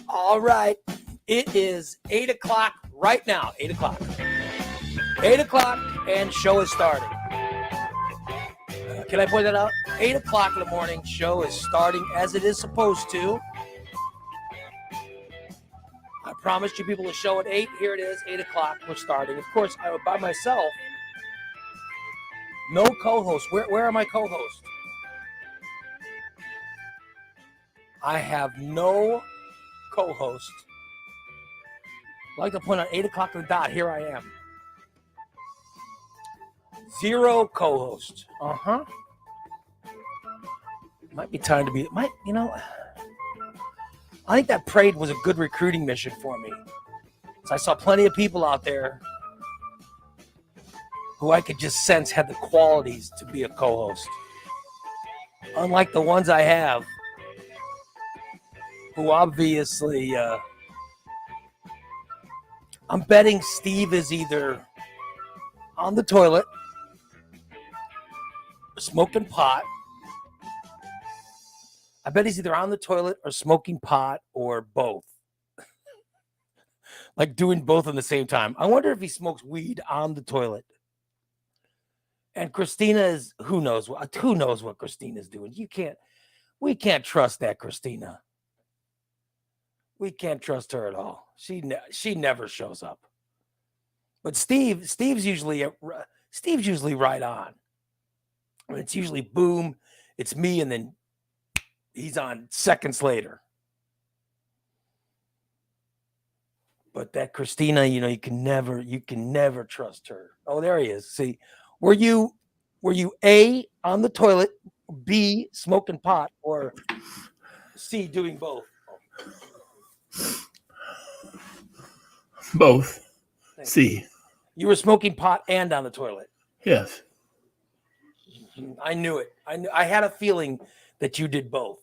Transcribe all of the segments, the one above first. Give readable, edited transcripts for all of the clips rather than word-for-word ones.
All right. It is 8 o'clock right now. 8 o'clock. 8 o'clock and show is starting. Can I point that out? 8 o'clock in the morning, show is starting as it is supposed to. I promised you people a show at 8. Here it is, 8 o'clock. We're starting. Of course, I was by myself. No co-host. Where are my co-hosts? I have no co-host. I'd like to point out 8 o'clock on the dot. Here I am. Zero co-host. Might be time to be. I think that parade was a good recruiting mission for me. So I saw plenty of people out there who I could just sense had the qualities to be a co-host. Unlike the ones I have, who obviously, I'm betting Steve is either on the toilet, smoking pot. I bet he's either on the toilet or smoking pot or both. Like doing both at the same time. I wonder if he smokes weed on the toilet. And Christina is, who knows what Christina's doing. We can't trust that Christina. We can't trust her at all. She never shows up. But Steve's usually right on. I mean, it's usually boom, it's me, and then he's on seconds later. But that Christina, you can never trust her. Oh, there he is. See, were you A, on the toilet, B, smoking pot, or C, doing both? Both. C. You were smoking pot and on the toilet. Yes. I knew it. I had a feeling that you did both.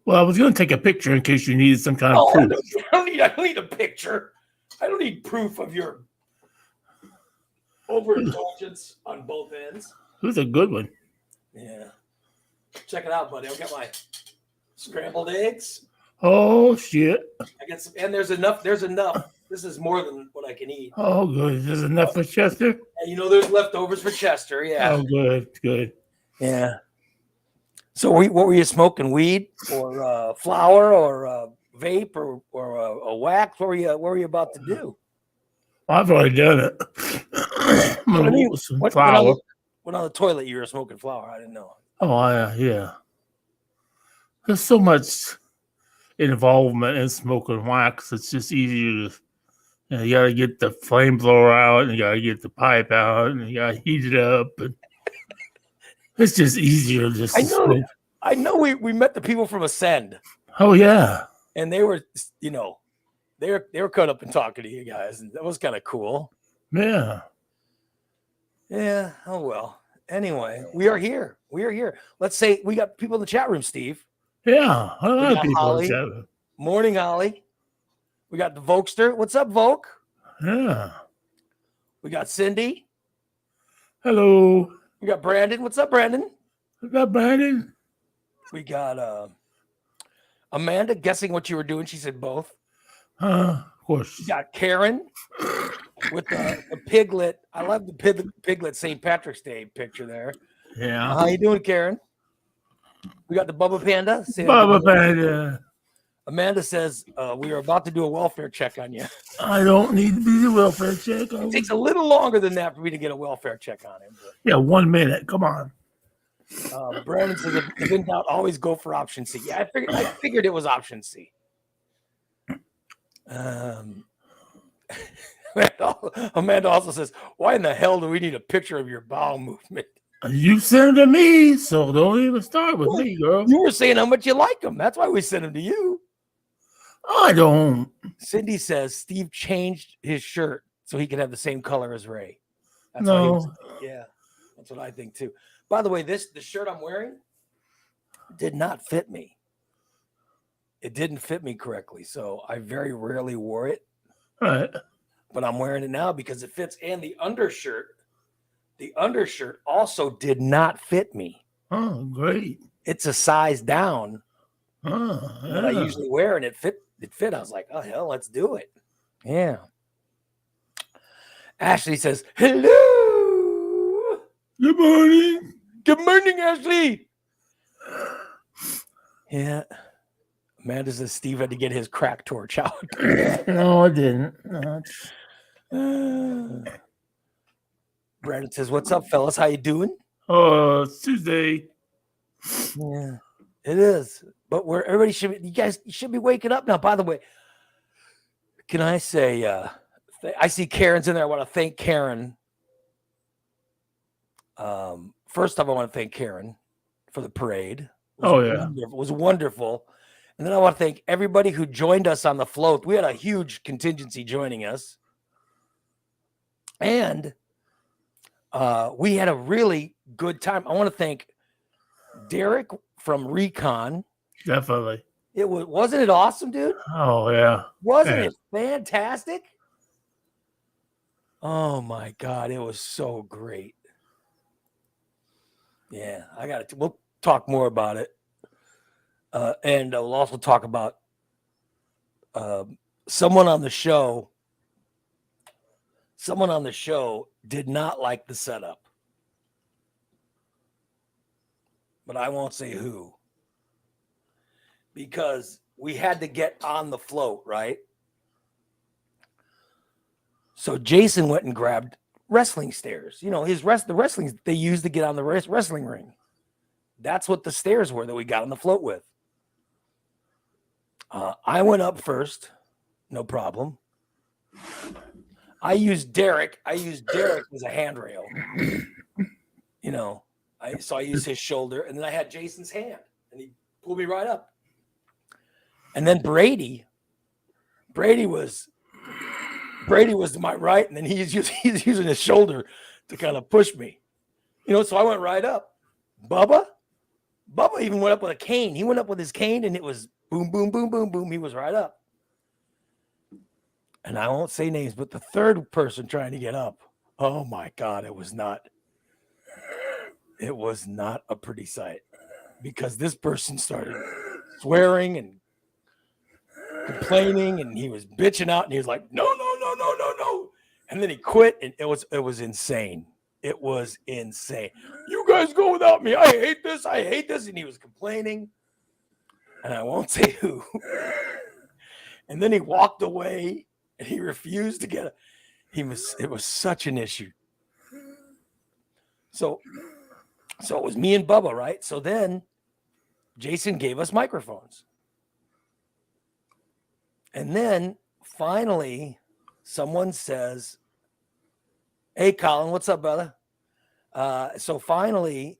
Well, I was going to take a picture in case you needed some kind of proof. I don't need a picture. I don't need proof of your overindulgence on both ends. It was a good one. Yeah. Check it out, buddy. I've got my scrambled eggs. Oh, shit. I got some, and there's enough. There's enough. This is more than what I can eat. Oh, good. There's enough for Chester? And there's leftovers for Chester. Yeah. Oh, good. Yeah. So what were you smoking? Weed or flower or vape or a wax? What were you about to do? I've already done it. I'm going to some flour. When on the toilet you were smoking flower, I didn't know. Oh, yeah. There's so much involvement in smoking wax. It's just easier to, you got to get the flamethrower out, and you got to get the pipe out, and you got to heat it up. And it's just easier just to smoke. I know we met the people from Ascend. Oh, yeah. And they were, they were caught up in talking to you guys, and that was kind of cool. Yeah. Yeah. Oh, well. Anyway, we are here. Let's say we got people in the chat room, Steve. Yeah. A lot of people Holly. in the chat room. Morning, Ollie. We got the Vokester. What's up, Voke? Yeah. We got Cindy. Hello. We got Brandon. What's up, Brandon? What's up, Brandon? We got Amanda guessing what you were doing. She said both. Of course. We got Karen with the piglet. I love the piglet St. Patrick's Day picture there. Yeah. How you doing, Karen? We got the Bubba Panda. Bubba Panda. Amanda says we are about to do a welfare check on you. I don't need to be the welfare check. It takes a little longer than that for me to get a welfare check on him. Yeah, 1 minute. Come on. Brandon says, if in doubt, always go for option C. Yeah, I figured it was option C. Amanda also says, why in the hell do we need a picture of your bowel movement? You sent them to me, so don't even start with me, girl. You were saying how much you like them. That's why we sent them to you. I don't. Cindy says Steve changed his shirt so he could have the same color as Ray. That's yeah, that's what I think too. By the way, the shirt I'm wearing did not fit me. It didn't fit me correctly, so I very rarely wore it. All right. But I'm wearing it now because it fits. And the undershirt also did not fit me. Oh, great. It's a size down Oh, than what I yeah. usually wear, and it fit. It fit. I was like, oh hell, let's do it. Yeah. Ashley says, hello. Good morning. Good morning, Ashley. Yeah. Amanda says Steve had to get his crack torch out. No, I didn't. No, Brandon says, what's up, fellas? How you doing? it's Tuesday. Yeah, it is. But where everybody should be, you should be waking up now. By the way, can I say, I see Karen's in there. I want to thank Karen. First off, I want to thank Karen for the parade. It was wonderful. And then I want to thank everybody who joined us on the float. We had a huge contingency joining us. And we had a really good time. I want to thank Derek from Recon. Definitely. Wasn't it awesome, dude? Oh, yeah. Wasn't it fantastic? Oh my God, it was so great. Yeah, we'll talk more about it. And we'll also talk about someone on the show. Someone on the show did not like the setup. But I won't say who. Because we had to get on the float, right? So Jason went and grabbed wrestling stairs. You know, the wrestling they used to get on the wrestling ring. That's what the stairs were that we got on the float with. I went up first, no problem. I used Derek as a handrail. You know, I used his shoulder, and then I had Jason's hand, and he pulled me right up. And then Brady was to my right, and then he's using his shoulder to kind of push me. You know, so I went right up. Bubba even went up with a cane. He went up with his cane, and it was boom, boom, boom, boom, boom. He was right up. And I won't say names, but the third person trying to get up, oh my God, it was not a pretty sight, because this person started swearing and complaining, and he was bitching out, and he was like, no. And then he quit, and it was insane. It was insane. You guys go without me. I hate this. And he was complaining, and I won't say who. And then he walked away, and he refused to get it was such an issue. So it was me and Bubba, right? So then Jason gave us microphones. And then finally someone says, hey, Colin, what's up, brother? So finally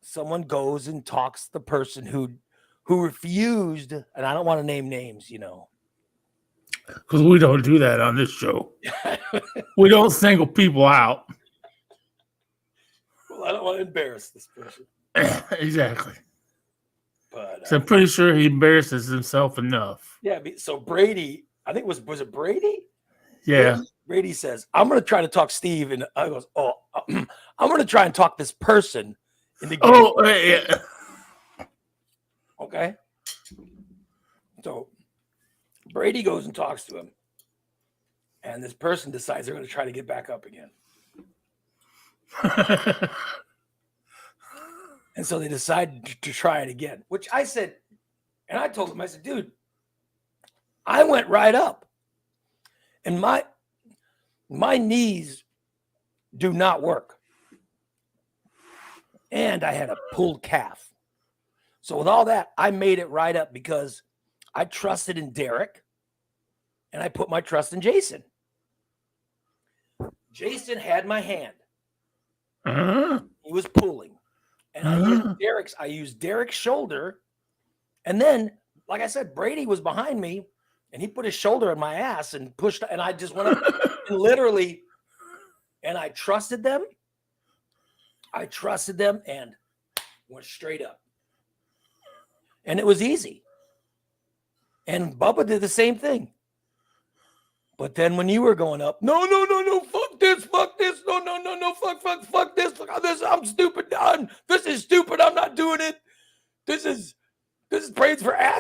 someone goes and talks to the person who refused, and I don't want to name names, you know. Because we don't do that on this show. We don't single people out. Well, I don't want to embarrass this person. Exactly. But so I'm pretty sure he embarrasses himself enough. Yeah. So Brady, I think was it Brady? Yeah. Brady says, I'm going to try to talk Steve. And I goes, I'm going to try and talk this person into getting. Yeah. Okay. So Brady goes and talks to him. And this person decides they're going to try to get back up again. And so they decide to try it again, which I said, and I told him, I said, dude, I went right up, and my knees do not work. And I had a pulled calf. So with all that, I made it right up because I trusted in Derek, and I put my trust in Jason. Jason had my hand. He was pulling. And I used Derek's shoulder. And then, like I said, Brady was behind me, and he put his shoulder on my ass and pushed, and I just went up and literally, and I trusted them. And went straight up. And it was easy. And Bubba did the same thing. But then when you were going up, no, fuck this, no, fuck this, fuck this, I'm stupid, this is stupid,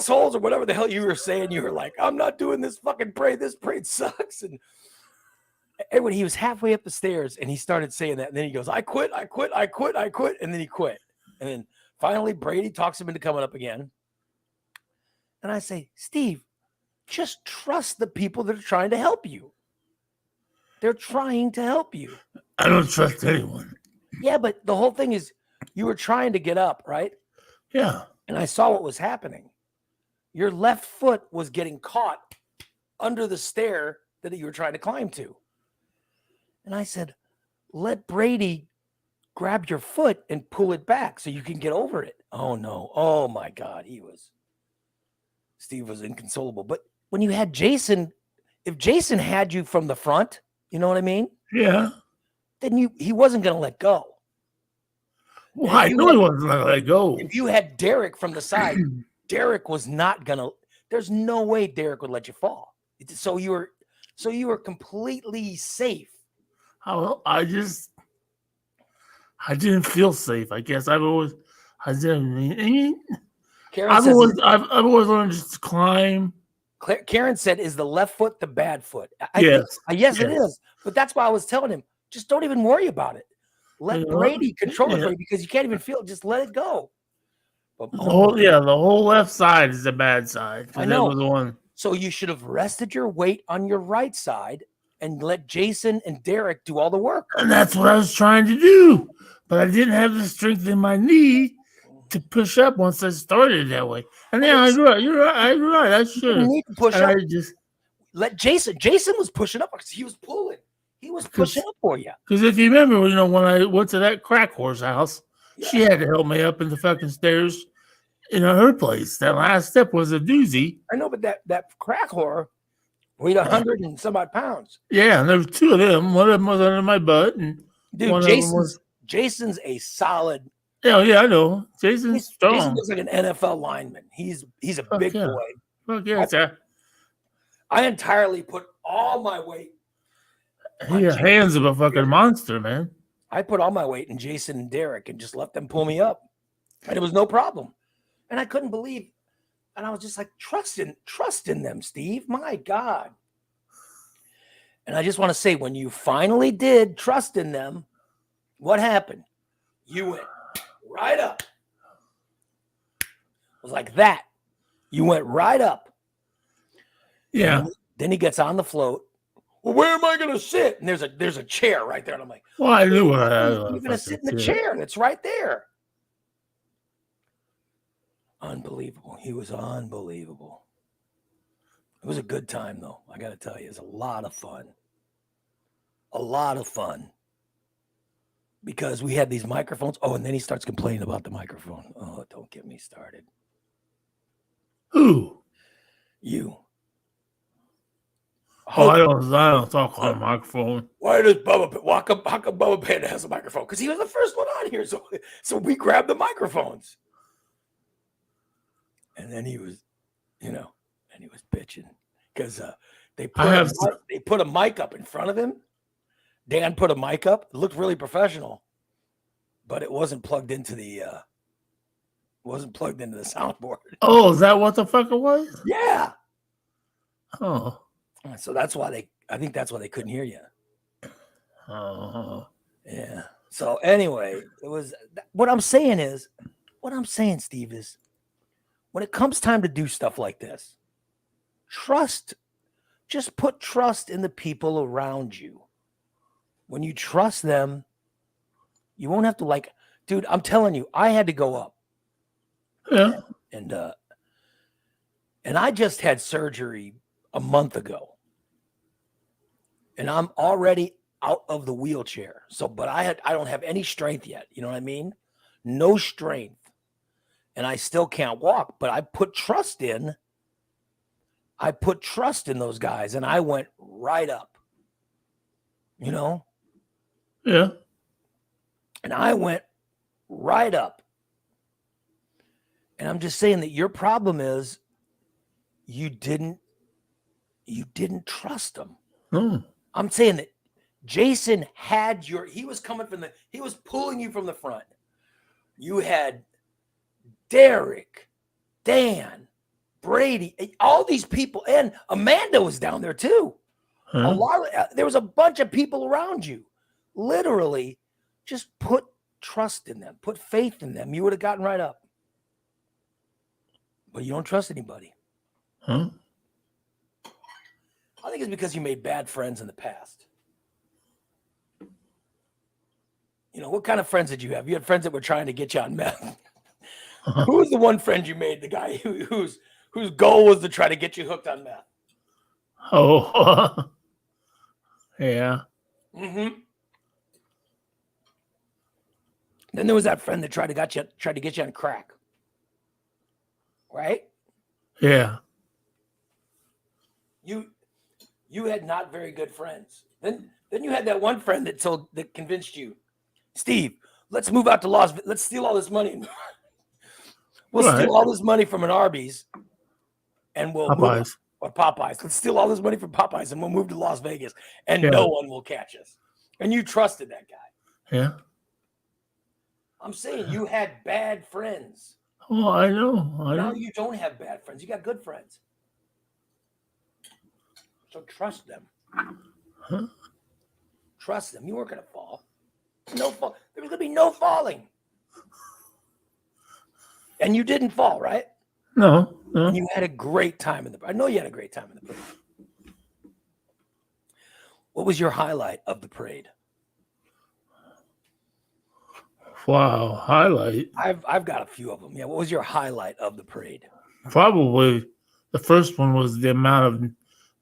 assholes or whatever the hell you were saying. You were like, I'm not doing this fucking parade. This parade sucks. And when he was halfway up the stairs and he started saying that, and then he goes, I quit. And then he quit. And then finally Brady talks him into coming up again. And I say, Steve, just trust the people that are trying to help you. They're trying to help you. I don't trust anyone. Yeah, but the whole thing is you were trying to get up, right? Yeah. And I saw what was happening. Your left foot was getting caught under the stair that you were trying to climb to. And I said, let Brady grab your foot and pull it back so you can get over it. Oh, no. Oh, my God. Steve was inconsolable. But when you had Jason, if Jason had you from the front, you know what I mean? Yeah. Then he wasn't going to let go. Well, I knew he wasn't going to let go. If you had Derek from the side, Derek was not going to. There's no way Derek would let you fall. So you were completely safe. I didn't feel safe. I guess I've always learned just to climb. Karen said, "Is the left foot the bad foot?" Yes, it is. But that's why I was telling him, just don't even worry about it. Let Brady control it for you because you can't even feel it. Just let it go. But, the whole left side is the bad side. I know. The one. So you should have rested your weight on your right side and let Jason and Derek do all the work. And that's what I was trying to do. But I didn't have the strength in my knee to push up once I started that way. And yeah, you're right. I should have. Need to push up. I just let Jason. Jason was pushing up because he was pulling. He was pushing up for you. Because if you remember, when I went to that crack horse house, she had to help me up in the fucking stairs in her place. That last step was a doozy. I know, but that crack whore weighed 100 and some odd pounds. Yeah, and there were two of them. One of them was under my butt, and dude, Jason's a solid. Yeah, I know. Jason's strong. Jason looks like an NFL lineman. He's a big boy. Fuck yeah, I entirely put all my weight. Your hands of a fucking monster, man. I put all my weight in Jason and Derek and just let them pull me up. And it was no problem. And I couldn't believe. And I was just like, trust in them, Steve. My God. And I just want to say, when you finally did trust in them, what happened? You went right up. It was like that. You went right up. Yeah. Then he gets on the float. Well, where am I going to sit? And there's a chair right there. And I'm like, well, I knew you're going to sit in the chair that's right there. Unbelievable. He was unbelievable. It was a good time, though. I got to tell you, it was a lot of fun. A lot of fun. Because we had these microphones. Oh, and then he starts complaining about the microphone. Oh, don't get me started. Who? You. Oh, I don't talk on a microphone. Why does Bubba? How come Bubba Panda has a microphone? Because he was the first one on here, so we grabbed the microphones. And then he was, and he was bitching because they put a mic up in front of him. Dan put a mic up. It looked really professional, but it wasn't plugged into the soundboard. Oh, is that what the fuck it was? Yeah. Oh. So that's why I think that's why they couldn't hear you. Oh. Yeah. So anyway, what I'm saying, Steve, is when it comes time to do stuff like this, just put trust in the people around you. When you trust them, you won't have to dude, I'm telling you, I had to go up. Yeah. And I just had surgery a month ago. And I'm already out of the wheelchair. But I don't have any strength yet. You know what I mean? No strength. And I still can't walk, but I put trust in those guys, and I went right up. Yeah. And I went right up. And I'm just saying that your problem is you didn't trust them. Hmm. I'm saying that Jason he was pulling you from the front. You had Derek, Dan, Brady, all these people, and Amanda was down there too. Huh? There was a bunch of people around you. Literally, just put trust in them, put faith in them. You would have gotten right up. But you don't trust anybody. Huh? I think it's because you made bad friends in the past. You know, what kind of friends did you have? You had friends that were trying to get you on meth. Who was the one friend you made? The guy whose goal was to try to get you hooked on meth. Oh, yeah. Mm-hmm. Then there was that friend that tried to get you on crack. Right? Yeah. You had not very good friends. Then you had that one friend that convinced you, Steve, let's move out to Las Vegas. Let's steal all this money. We'll steal all this money from an Arby's and we'll Popeyes. Or Popeyes. Let's steal all this money from Popeyes and we'll move to Las Vegas and Yeah. no one will catch us. And you trusted that guy. Yeah. I'm saying you had bad friends. Oh, I know. Now you don't have bad friends. You got good friends. So trust them. Huh? Trust them. You weren't going to fall. No fall. There was going to be no falling. And you didn't fall, right? No. And you had a great time I know you had a great time in the parade. What was your highlight of the parade? Wow, highlight. I've got a few of them. Yeah, what was your highlight of the parade? Probably the first one was the amount of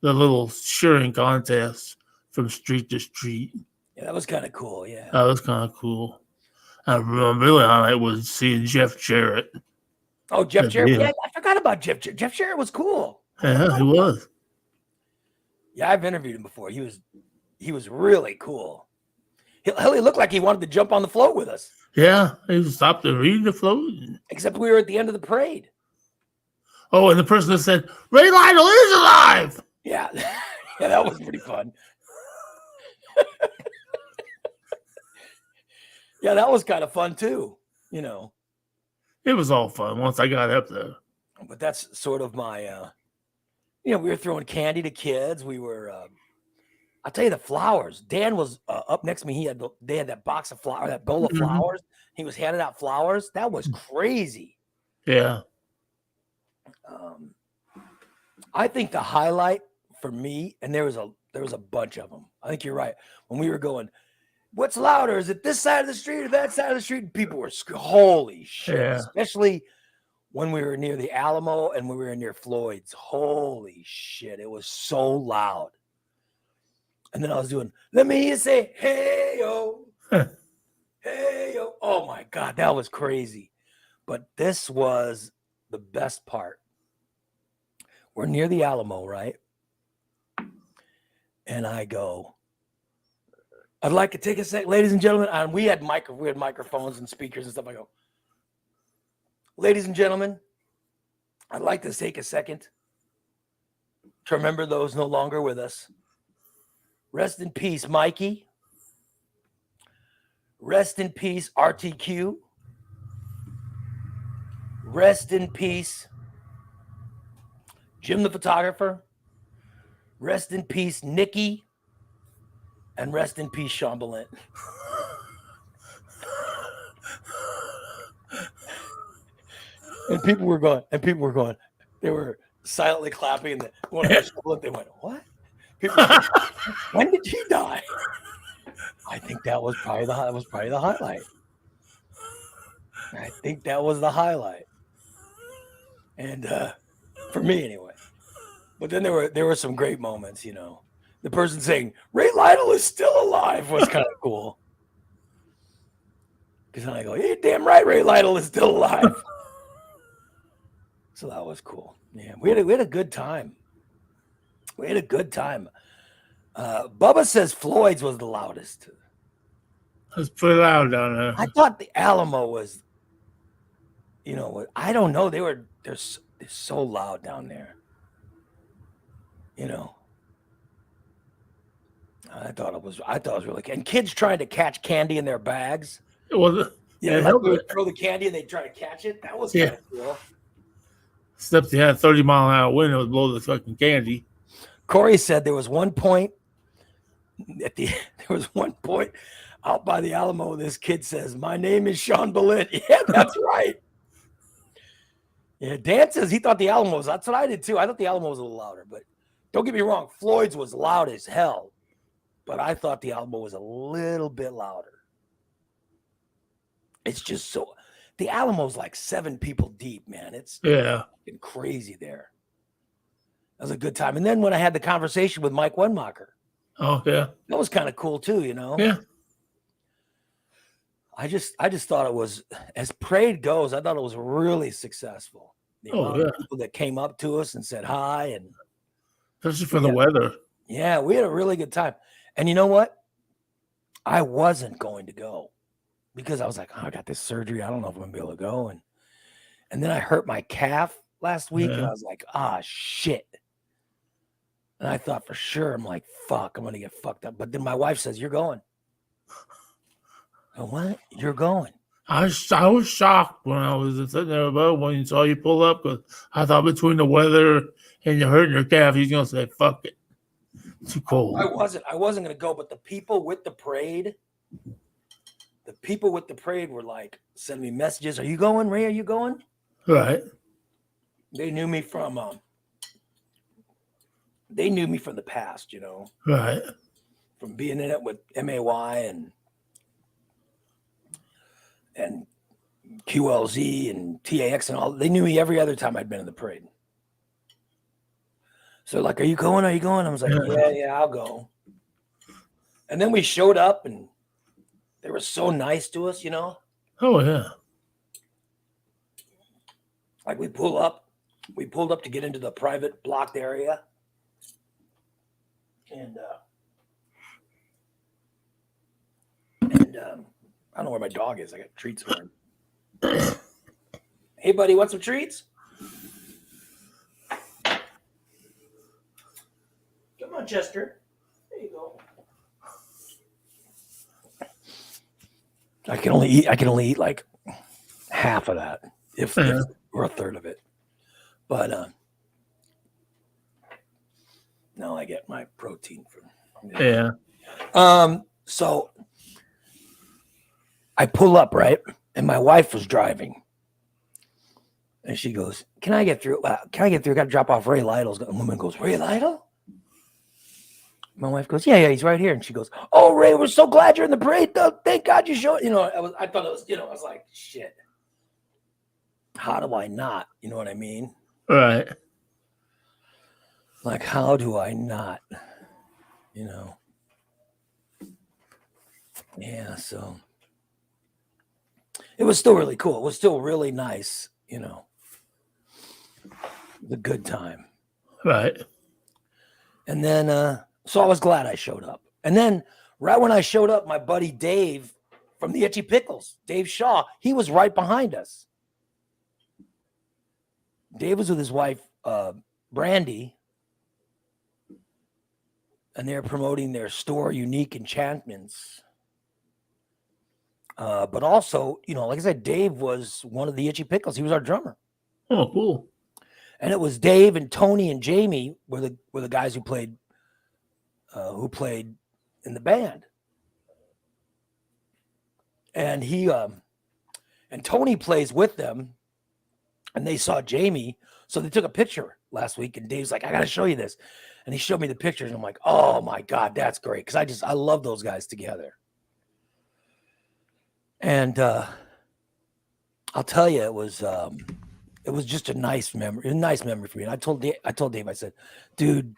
the little cheering contests from street to street. Yeah, that was kind of cool. Yeah, that was kind of cool. And really highlight was seeing Jeff Jarrett. Oh, Jeff Jarrett. Yeah, I forgot about Jeff Jarrett. Jeff Jarrett was cool. Yeah, he was. Yeah, I've interviewed him before. He was really cool. Hell, he looked like he wanted to jump on the float with us. Yeah, he stopped to read the float. Except we were at the end of the parade. Oh, and the person that said, Ray Lytle is alive! Yeah, yeah, that was pretty fun. Yeah, that was kind of fun too, you know. It was all fun once I got up there. But that's sort of my, we were throwing candy to kids. We were, I'll tell you the flowers. Dan was up next to me. They had that box of flowers, that bowl of flowers. He was handing out flowers. That was crazy. Yeah. I think the highlight for me, and there was a bunch of them. I think you're right. When we were going, what's louder? Is it this side of the street or that side of the street? And people were holy shit. Yeah. Especially when we were near the Alamo and when we were near Floyd's. Holy shit. It was so loud. And then I was doing, let me hear you say, hey, yo. Hey, yo. Oh, my God. That was crazy. But this was the best part. We're near the Alamo, right? And I go, I'd like to take a sec, ladies and gentlemen. And we had microphones and speakers and stuff. I go, ladies and gentlemen, I'd like to take a second to remember those no longer with us. Rest in peace, Mikey. Rest in peace, RTQ. Rest in peace, Jim the photographer. Rest in peace, Nikki. And rest in peace, Sean Balint. And people were going, they were silently clapping. And they went, what? People said, when did he die? I think that was probably the highlight. I think that was the highlight. And for me anyway. But then there were some great moments, you know. The person saying, Ray Lytle is still alive was kind of cool. Because then I go, you're damn right, Ray Lytle is still alive. So that was cool. Yeah, we had a good time. We had a good time. Bubba says Floyd's was the loudest. It was pretty loud down there. I thought the Alamo was, I don't know. They're so loud down there. You know. I thought it was really good. And kids trying to catch candy in their bags. Well, Like we would throw the candy and they'd try to catch it. That was kind of cool. Except they had 30-mile-an-hour wind, it would blow the fucking candy. Corey said there was one point out by the Alamo. This kid says, "My name is Sean Belit." Yeah, that's right. Yeah, Dan says he thought the Alamo was. That's what I did too. I thought the Alamo was a little louder, but don't get me wrong, Floyd's was loud as hell. But I thought the Alamo was a little bit louder. It's just so. The Alamo's like 7 people deep, man. It's fucking crazy there. That was a good time. And then when I had the conversation with Mike Wenmacher. Oh, yeah. That was kind of cool too, you know? Yeah. I just thought it was, as parade goes, I thought it was really successful. The amount of people that came up to us and said hi, and especially for the weather. Yeah, we had a really good time. And you know what? I wasn't going to go because I was like, oh, I got this surgery. I don't know if I'm gonna be able to go. And then I hurt my calf last week, and I was like, shit. And I thought for sure, I'm like, fuck, I'm gonna get fucked up. But then my wife says, you're going. What? You're going? I was shocked when I was sitting there above when you saw you pull up, because I thought between the weather and you hurting your calf, he's gonna say, fuck it. Too cold. I wasn't gonna go, but the people with the parade were like sending me messages. Are you going, Ray? Are you going? Right. They knew me from the past, you know. Right. From being in it with MAY and QLZ and TAX and all. They knew me every other time I'd been in the parade. So like, are you going? Are you going? I was like, yeah, I'll go. And then we showed up, and they were so nice to us, you know. Oh yeah. Like we pulled up to get into the private blocked area, and I don't know where my dog is. I got treats for him. Hey, buddy, want some treats? Come on, Chester. There you go. I can only eat like half of that, if or a third of it. But no, I get my protein from. So I pull up, right? And my wife was driving. And she goes, can I get through? Can I get through? I got to drop off Ray Lytles. The woman goes, Ray Lytle? My wife goes, yeah, he's right here. And she goes, oh, Ray, we're so glad you're in the parade. Thank God you showed. You know, I thought it was, you know, I was like, shit. How do I not? You know what I mean? Right. Like, how do I not? You know? Yeah, so it was still really cool. It was still really nice, you know. The good time. Right. And then, so I was glad I showed up. And then right when I showed up, my buddy Dave from the Itchy Pickles, Dave Shaw, he was right behind us. Dave was with his wife, Brandy, and they're promoting their store, Unique Enchantments. But also, you know, like I said, Dave was one of the Itchy Pickles. He was our drummer. Oh, cool. And it was Dave and Tony and Jamie were the guys who played in the band. And and Tony plays with them, and they saw Jamie, so they took a picture last week. And Dave's like, I got to show you this, and he showed me the pictures, and I'm like, oh my God, that's great, because I love those guys together. And I'll tell you, it was just a nice memory for me. And I told Dave, I said, dude,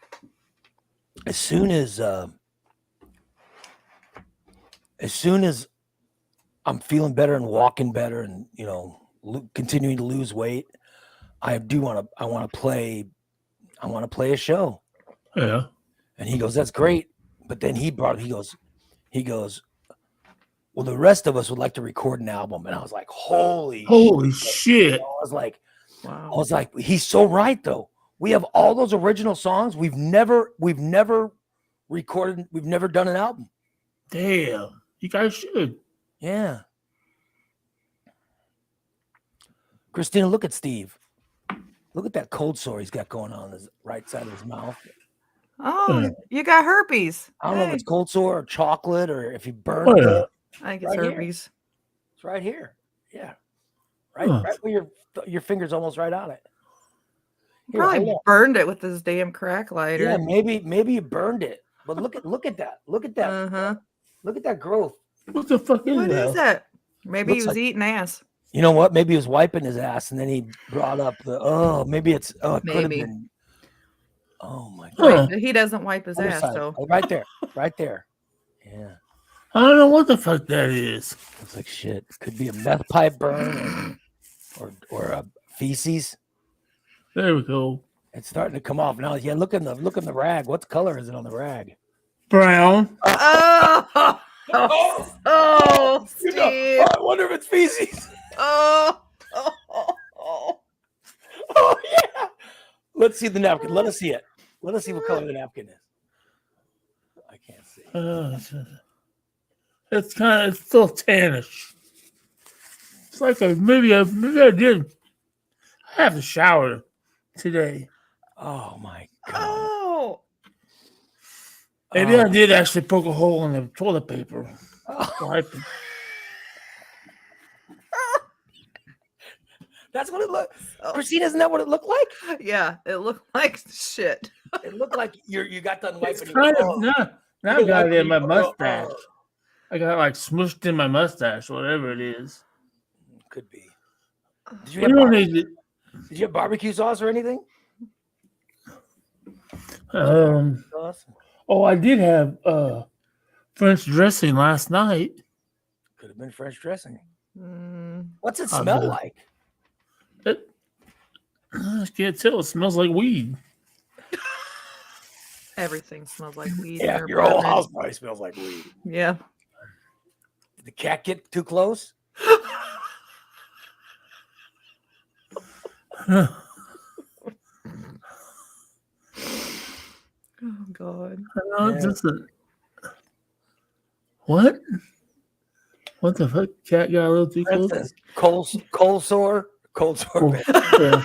as soon as I'm feeling better and walking better, and you know, continuing to lose weight, I want to play a show. Yeah. And he goes, that's great. But then he goes, well, the rest of us would like to record an album. And I was like, holy shit. I was like, wow. He's so right though. We have all those original songs. We've never recorded. We've never done an album. Damn. You guys should. Yeah. Christina, look at Steve. Look at that cold sore he's got going on his right side of his mouth. Oh, you got herpes. I don't know if it's cold sore or chocolate or if he burned Oh, it. yeah. I think it's right here. herpes. It's right here. Yeah. Right where your finger's almost right on it. Here, hold Probably on. burned it with his damn crack lighter. Yeah, maybe you burned it. But look at that. Look at that. Uh-huh. Look at that growth. What the fuck is What that? is that? Maybe Looks he was like- eating ass. You know what? Maybe he was wiping his ass and then he brought up maybe it could have Maybe. been. Oh my god. Wait, he doesn't wipe his Other ass, side. so Oh, right there. Right there. Yeah. I don't know what the fuck that is. Looks like shit. Could be a meth pipe burn or a feces. There we go. It's starting to come off now. Yeah, look in the rag. What color is it on the rag? Brown. Oh, You Steve. know, I wonder if it's feces. Oh. Oh yeah. Let's see the napkin. Let us see it. Let us see what color the napkin is. I can't see. It's still tannish. It's like maybe I did. I have to shower today. Oh my god. Oh. Maybe I did actually poke a hole in the toilet paper. Wipe it. That's what it looked. Oh. Christina, isn't that what it looked like? Yeah, it looked like shit. It looked like you got done It's wiping. kind your- of now I You got wipe it in my your- mustache. I got like smushed in my mustache, whatever it is. Could be. Did you You have don't barbecue, need it. did you have barbecue sauce or anything? Sauce? Oh, I did have French dressing last night. Could have been French dressing. Mm. What's it Oh, smell good. like? I can't tell. It smells like weed. Everything smells like weed. in Yeah, your your whole apartment. house probably smells like weed. Yeah. Did the cat get too close? Oh God. Yeah. What? What the fuck? Cat got a little too close. That's cold sore. Cold sore. Oh, man. yeah.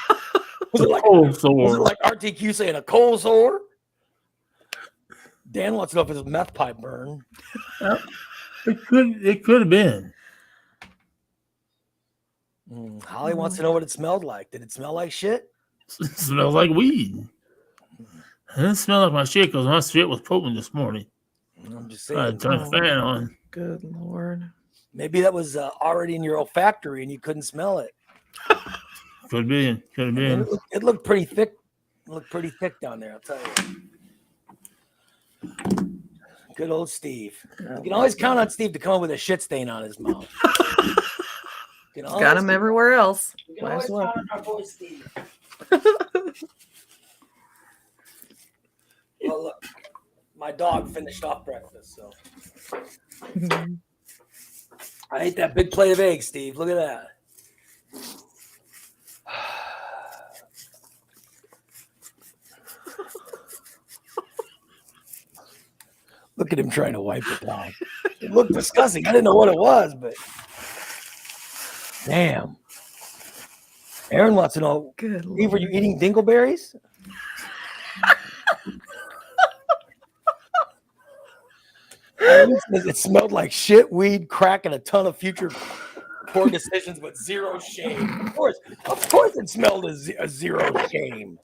Was it like Cold Was it sore. like RTQ saying a cold sore? Dan wants to know if it's a meth pipe burn. It could have been. Holly wants to know what it smelled like. Did it smell like shit? It smells like weed. It didn't smell like my shit because my shit was potent this morning. I'm just I saying. turned the fan on. Good Lord. Maybe that was already in your olfactory and you couldn't smell it. Could be. Could have been. It looked pretty thick. It looked pretty thick down there, I'll tell you. Good old Steve. You can always count on Steve to come up with a shit stain on his mouth. Got him everywhere else. You can Might always as well. count on our boy Steve. Well, look, my dog finished off breakfast, so I ate that big plate of eggs, Steve. Look at that. Look at him trying to wipe it down. It looked disgusting. I didn't know what it was, but damn. Aaron wants to know, Good Steve, were Lord. you eating dingleberries? Irene says it smelled like shit, weed, crack, and a ton of future poor decisions, but zero shame. Of course, it smelled a zero shame.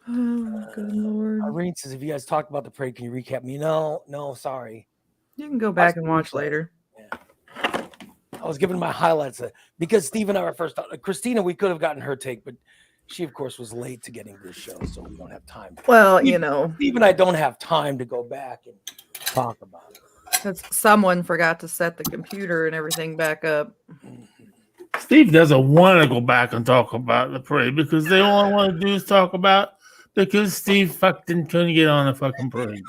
Oh, good Lord. Irene says, if you guys talked about the parade, can you recap me? No, sorry. You can go back and watch later. I was giving my highlights because Steve and I were first. Christina, we could have gotten her take, but she, of course, was late to getting this show, so we don't have time. Well, you know, Steve and I don't have time to go back and talk about it. because someone forgot to set the computer and everything back up. Steve doesn't want to go back and talk about the parade because they all I want to do is talk about because Steve fucking couldn't get on the fucking parade.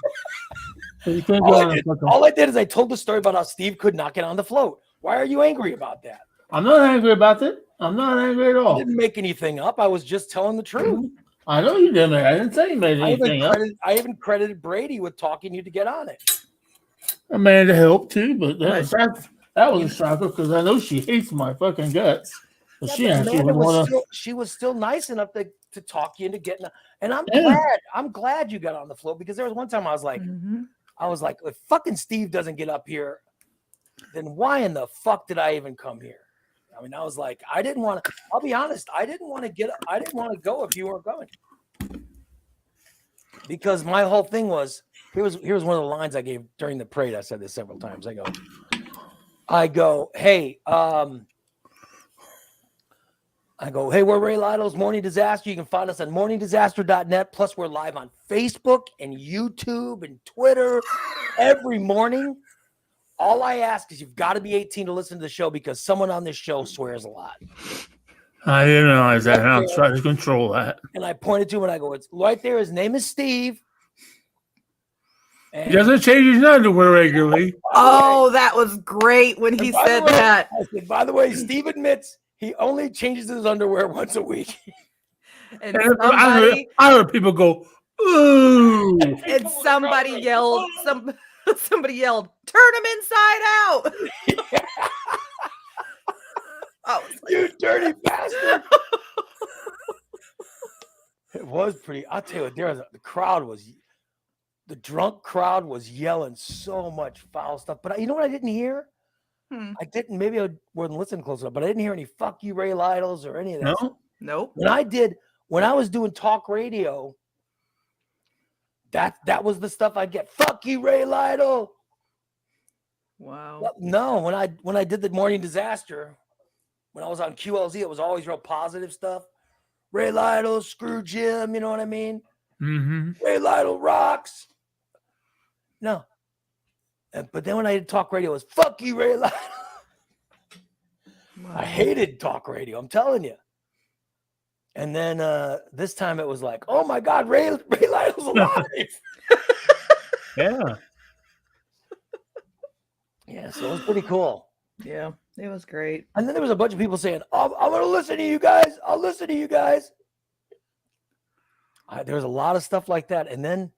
So he couldn't get on the fucking- All I did is I told the story about how Steve could not get on the float. Why are you angry about that? I'm not angry about it. I'm not angry at I all. didn't make anything up. I was just telling the truth. I know you didn't. I didn't say you made anything up. I even credited Brady with talking you to get on it. Amanda helped too, but that was a shocker because I know she hates my fucking guts. But Yeah, she but actually Amanda would want to. she was still nice enough to talk you into getting. And Yeah. I'm glad you got on the float, because there was one time I was like, Mhm. if fucking Steve doesn't get up here, then why in the fuck did I even come here? I mean, I was like, I didn't want to. I'll be honest, I didn't want to go if you weren't going, because my whole thing was, here's one of the lines I gave during the parade. I said this several times. I go, hey, we're Ray Lytles, Morning Disaster. You can find us on morningdisaster.net. Plus, we're live on Facebook and YouTube and Twitter every morning. All I ask is you've got to be 18 to listen to the show, because someone on this show swears a lot. I didn't realize that. And I'm trying to control that. And I pointed to him and I go, it's right there. His name is Steve. He doesn't change his underwear regularly. Oh, that was great when he by the said way, that. I said, by the way, Steve admits he only changes his underwear once a week. And And I heard people go, ooh. and somebody yelled, somebody yelled, turn him inside out. I was like, You dirty bastard. It was pretty. I'll tell you what, the drunk crowd was yelling so much foul stuff. But you know what I didn't hear? Maybe I wasn't listening close enough, but I didn't hear any "fuck you, Ray Lytles" or any of that. No? Nope. When I was doing talk radio, that was the stuff I'd get. Fuck you, Ray Lytle. Wow. Well, no, when I did the Morning Disaster, when I was on QLZ, it was always real positive stuff. Ray Lytle, screw Jim, you know what I mean? Mm-hmm. Ray Lytle rocks. No. But then when I did talk radio, it was fuck you, Ray Lytle. Wow. I hated talk radio, I'm telling you. And then this time it was like, oh my God, Ray Lytle's alive. Yeah. Yeah, so it was pretty cool. Yeah, it was great. And then there was a bunch of people saying, I'm going to listen to you guys. I'll listen to you guys. There was a lot of stuff like that. And then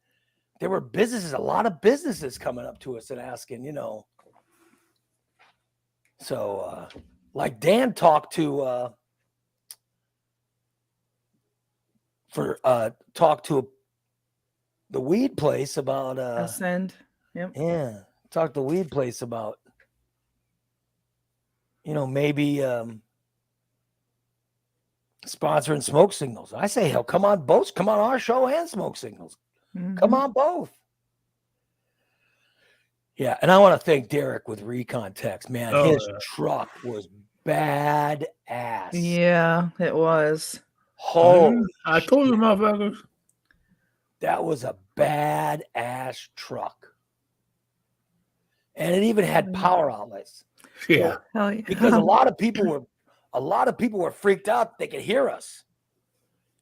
there were a lot of businesses coming up to us and asking, So, like Dan talked to, the weed place about, Ascend. Yep. yeah, talked to the weed place about, maybe sponsoring Smoke Signals. I say, hell, come on both. Come on our show and Smoke Signals. Mhm. Come on both. Yeah, and I want to thank Derek with Recon Text. Man, his truck was badass. Yeah, it was. Holy I told you, motherfuckers. that was a badass truck. And it even had power outlets. Yeah. Hell yeah. Because a lot of people were freaked out they could hear us.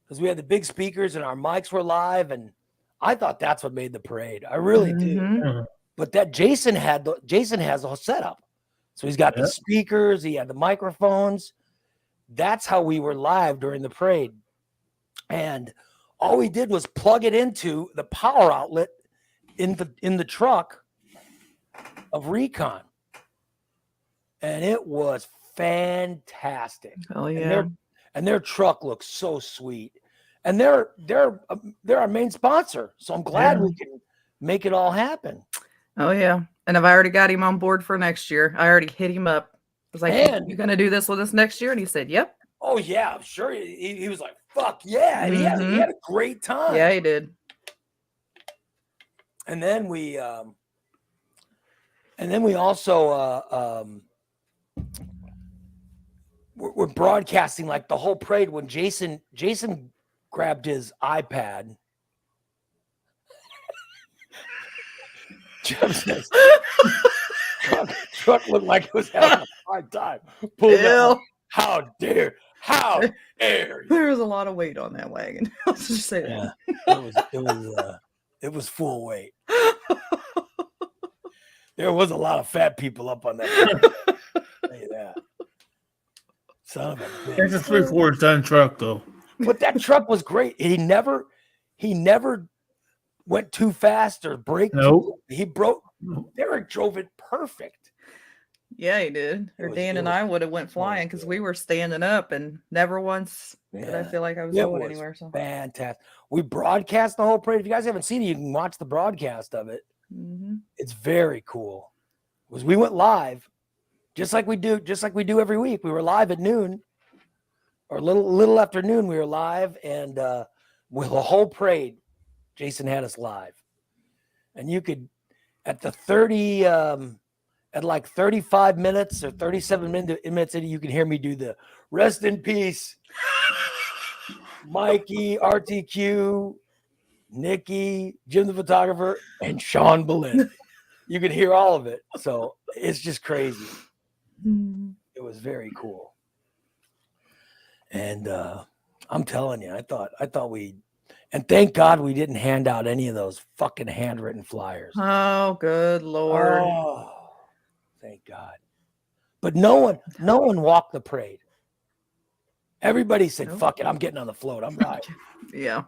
Because we had the big speakers and our mics were live, and I thought that's what made the parade. I really did. Mhm. But that Jason has the whole setup. So he's got the speakers, he had the microphones. That's how we were live during the parade. And all we did was plug it into the power outlet in the truck of Recon. And it was fantastic. Oh yeah. And their truck looks so sweet. And they're our main sponsor. So I'm glad we can make it all happen. Oh yeah. And I've already got him on board for next year. I already hit him up. I was like, you gonna do this with us next year? And he said, yep. Oh yeah, I'm sure. He was like, fuck yeah. And he had a great time. Yeah, he did. And then we also we're broadcasting like the whole parade when Jason grabbed his iPad. Truck looked like it was having a hard time. Pulled out. How dare you? There was a lot of weight on that wagon. I'll just say that. It was full weight. There was a lot of fat people up on that. I'll tell you that. Son of a bitch. It's a 3/4 ton truck, though. But that truck was great. He never went too fast or braked. Nope. He broke. Derek drove it perfect. Yeah, he did. Or Dan and I would have went flying because we were standing up and never once did I feel like I was going anywhere. So fantastic. We broadcast the whole parade. If you guys haven't seen it, you can watch the broadcast of it. It's very cool. Because we went live, just like we do every week. We were live at noon, or a little after noon. We were live, and with the whole parade, Jason had us live, and you could at the 30. At like 35 minutes or 37 minutes in, you can hear me do the rest in peace, Mikey, RTQ, Nikki, Jim the photographer, and Sean Boleyn. You can hear all of it. So it's just crazy. It was very cool. And I'm telling you, I thought and thank God we didn't hand out any of those fucking handwritten flyers. Oh, good Lord. Oh. Thank God. But no one walked the parade. Everybody said, fuck it, I'm getting on the float. I'm riding. Yeah.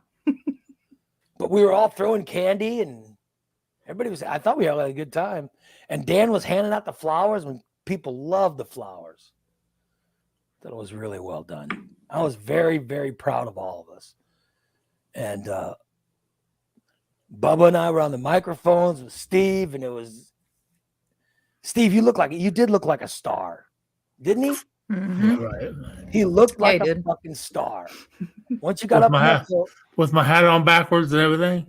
But we were all throwing candy and I thought we had a good time. And Dan was handing out the flowers when people loved the flowers. That was really well done. I was very, very proud of all of us. And Bubba and I were on the microphones with Steve, and it was Steve, you did look like a star, didn't he? Yeah, right. He looked like a fucking star. Once you got with up my hat, with my hat on backwards and everything.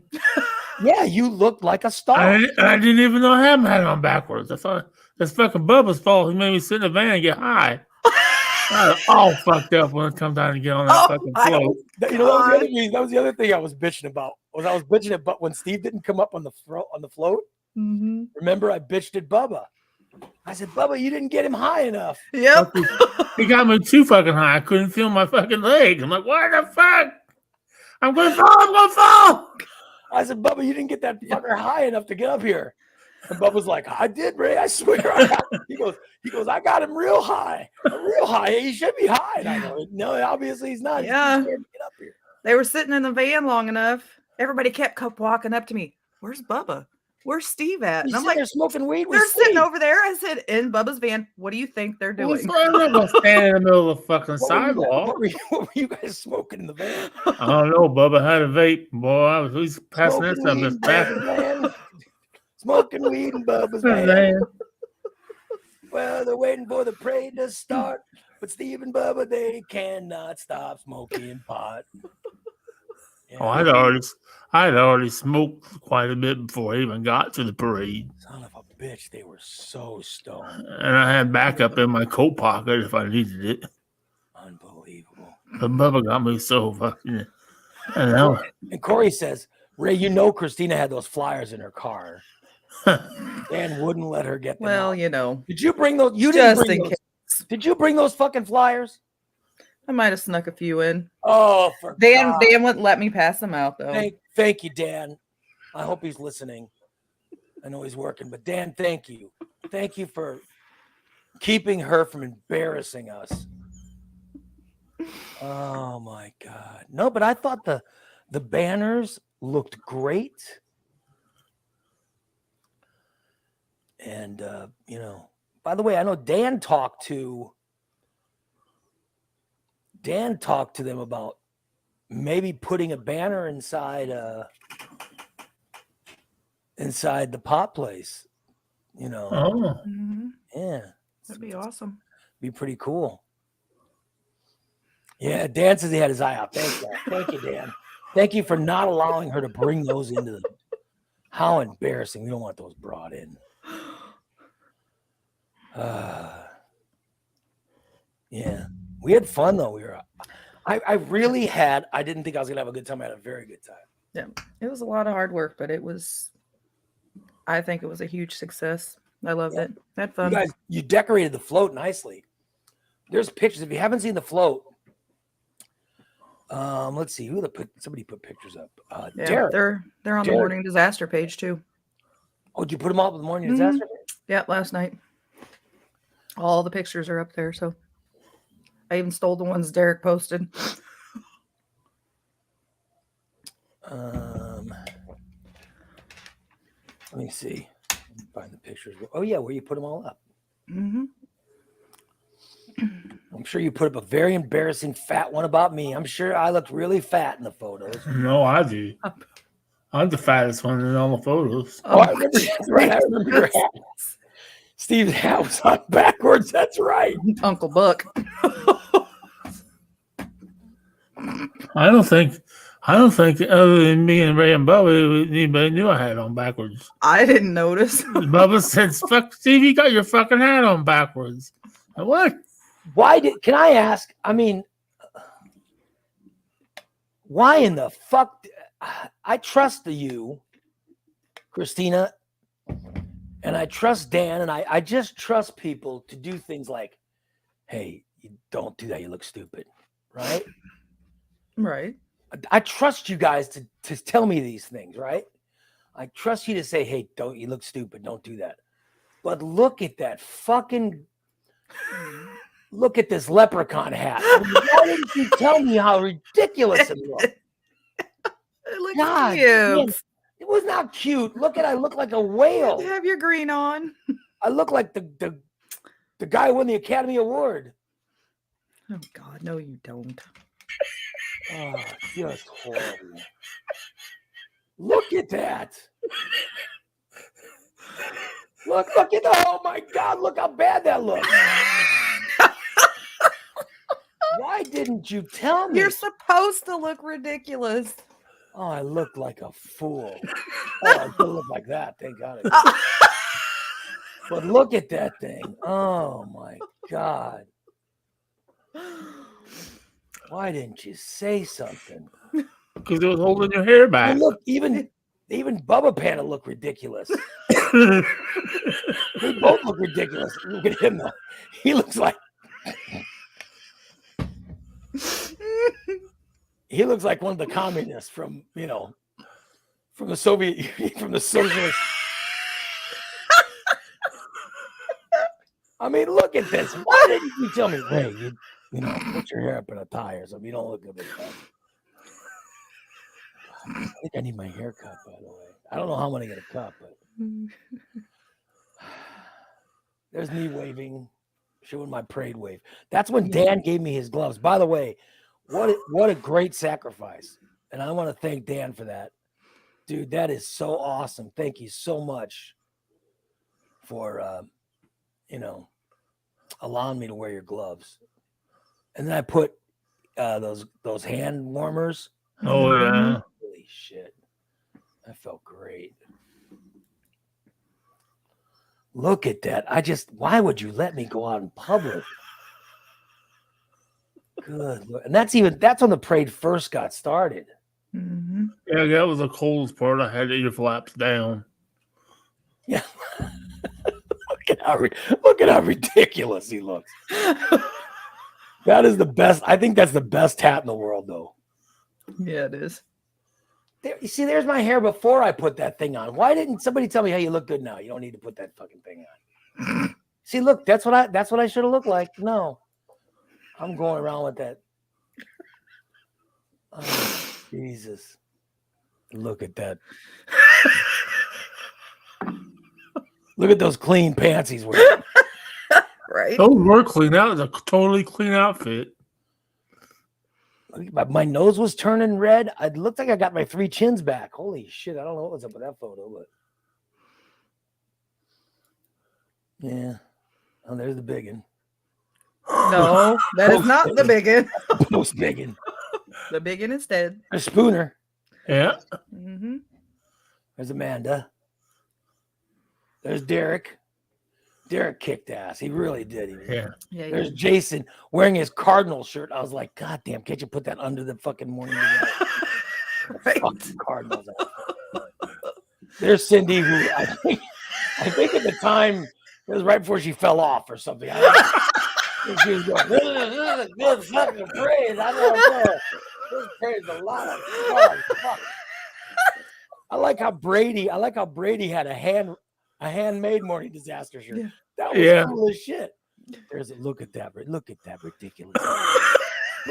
Yeah, you looked like a star. I didn't even know I had my hat on backwards. I thought that's fucking Bubba's fault. He made me sit in the van and get high. I was all fucked up when it comes time to get on that fucking float. That was the other thing I was bitching about. I was bitching about when Steve didn't come up on the float. Remember, I bitched at Bubba. I said, Bubba, you didn't get him high enough. Yep. He got me too fucking high. I couldn't feel my fucking leg. I'm like, what the fuck? I'm going to fall. I said, Bubba, you didn't get that fucker high enough to get up here. And Bubba's like, I did, Ray. I swear. He goes, I got him real high. Real high. He should be high. And I go, no, obviously he's not. Yeah. He's scared to get up here. They were sitting in the van long enough. Everybody kept walking up to me. Where's Bubba? Where's Steve at? And I'm like, they're smoking weed. They're sitting over there. I said, in Bubba's van. What do you think they're doing? I'm not gonna stand in the middle of the fucking sidewalk. What were you guys smoking in the van? I don't know. Bubba had a vape. Boy, he's passing that stuff as fast. Smoking weed in Bubba's van. Well, they're waiting for the parade to start, but Steve and Bubba, they cannot stop smoking pot. Yeah. Oh, I'd already smoked quite a bit before I even got to the parade. Son of a bitch, they were so stoned. And I had backup in my coat pocket if I needed it. Unbelievable. But Bubba got me so fucking. And Corey says, Ray, Christina had those flyers in her car. Dan wouldn't let her get them. Well, out. Did you bring those? You didn't bring those. Did you bring those fucking flyers? I might have snuck a few in. Oh, for Dan wouldn't let me pass them out though. Thank you, Dan. I hope he's listening. I know he's working, but Dan, thank you. Thank you for keeping her from embarrassing us. Oh my God. No, but I thought the banners looked great. And by the way, I know Dan talked to them about maybe putting a banner inside the pot place. Oh. Yeah. That'd be awesome. Be pretty cool. Yeah, Dan says he had his eye out. Thank you, Dan. Thank you for not allowing her to bring those into the. How embarrassing! We don't want those brought in. Yeah, we had fun though. I really had. I didn't think I was gonna have a good time. I had a very good time. Yeah, it was a lot of hard work, but I think it was a huge success. I loved it. Had fun. You guys, you decorated the float nicely. There's pictures. If you haven't seen the float, let's see somebody put pictures up. Yeah, they're on the Morning Disaster page too. Oh, did you put them up on the Morning Disaster page? Yeah, last night. All the pictures are up there. So I even stole the ones Derek posted. Let me see. Find the pictures. Oh yeah, where you put them all up. Mm-hmm. I'm sure you put up a very embarrassing fat one about me. I'm sure I looked really fat in the photos. No, I do. I'm the fattest one in all the photos. Oh, I remember. That's right. I remember your hat. Steve's hat was on backwards. That's right. Uncle Buck. I don't think other than me and Ray and Bubba, anybody knew I had it on backwards. I didn't notice. Bubba said, "Fuck, Steve, you got your fucking hat on backwards." What? Can I ask? I mean, why in the fuck? I trust you, Christina, and I trust Dan, and I just trust people to do things like, hey, you don't do that. You look stupid, right? Right. I trust you guys to tell me these things, right? I trust you to say, hey, don't, you look stupid. Don't do that. But look at that fucking, look at this leprechaun hat. I mean, why didn't you tell me how ridiculous it looked? It looks God, cute. man, it was not cute. Look at, I look like a whale. You have your green on. I look like the guy who won the Academy Award. Oh God, no, you don't. Oh, just horrible. Look at that. Look at that. Oh my God, look how bad that looks. Why didn't you tell me? You're supposed to look ridiculous. Oh, I look like a fool. Oh, I don't look like that. Thank God. But look at that thing. Oh my God. Why didn't you say something? Because it was holding your hair back. And look, even Bubba Panda look ridiculous. They both look ridiculous. Look at him though. He looks like one of the communists from the Soviet Union, from the socialist. I mean, look at this. Why didn't you tell me, Ray? Put your hair up in a tie or something. You don't look good at that. I think I need my hair cut, by the way. I don't know how I'm gonna get a cut, but there's me waving, showing my parade wave. That's when Dan gave me his gloves. By the way, what a great sacrifice. And I want to thank Dan for that. Dude, that is so awesome. Thank you so much for allowing me to wear your gloves. And then I put those hand warmers. Oh yeah. Holy shit. That felt great. Look at that. Why would you let me go out in public? Good. And that's when the parade first got started. Mm-hmm. Yeah, that was the coldest part. I had your flaps down. Yeah. Look at how ridiculous he looks. That is the best. I think that's the best hat in the world, though. Yeah, it is. There, you see, there's my hair before I put that thing on. Why didn't somebody tell me, hey, you look good now? You don't need to put that fucking thing on. See, look, that's what I should have looked like. No. I'm going around with that. Oh, Jesus. Look at that. Look at those clean pants he's wearing. Right? Those were clean out. It's a totally clean outfit. My nose was turning red. It looked like I got my 3 chins back. Holy shit. I don't know what was up with that photo, but yeah. Oh, there's the biggin. No, that is not the biggin. Post biggin. The biggin instead. A Spooner. Yeah. Mm-hmm. There's Amanda. There's Derek. Derek kicked ass. He really did. Yeah. There's Jason wearing his Cardinal shirt. I was like, God damn, can't you put that under the fucking morning? Right. Fucking Cardinals. There's Cindy, who I think at the time it was right before she fell off or something. And she was going, this is good fucking praise. I don't know. This praise a lot of fuck. I like how Brady had a handmade morning disaster shirt. Yeah. That was cool as shit. Look at that ridiculous.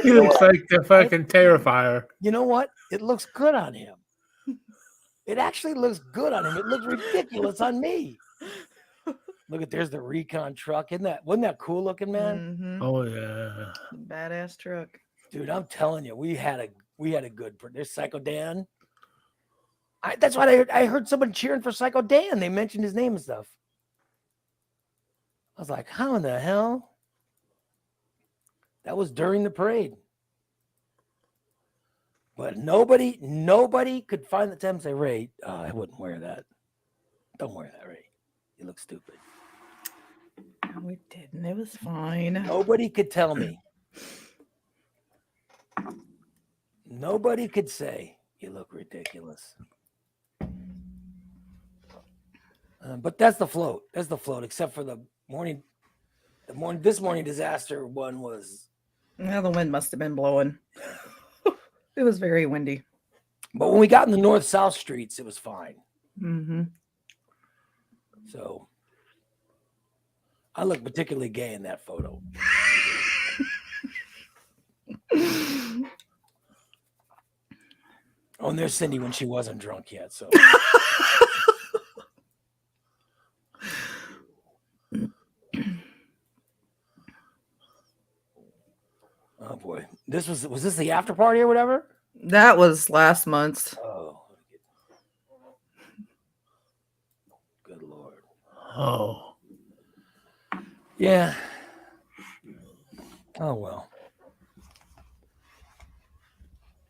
He looks like the fucking Terrifier. You know what? It looks good on him. It actually looks good on him. It looks ridiculous on me. Look at there's the Recon truck. Wasn't that cool looking, man? Mhm. Oh yeah. Badass truck. Dude, I'm telling you, we had a good. There's Psycho Dan. That's what I heard someone cheering for Psycho Dan. They mentioned his name and stuff. I was like, how in the hell? That was during the parade. But nobody could find the time to say, Ray, I wouldn't wear that. Don't wear that, Ray. You look stupid. No, we didn't. It was fine. Nobody could tell me. Nobody could say, you look ridiculous. But that's the float. That's the float, except for this morning disaster one was. Well, the wind must have been blowing. It was very windy. But when we got in the north-south streets, it was fine. Mm-hmm. So I look particularly gay in that photo. Oh, and there's Cindy when she wasn't drunk yet. So oh boy. Was this the after party or whatever? That was last month's. Oh. Good Lord. Oh. Yeah. Oh well.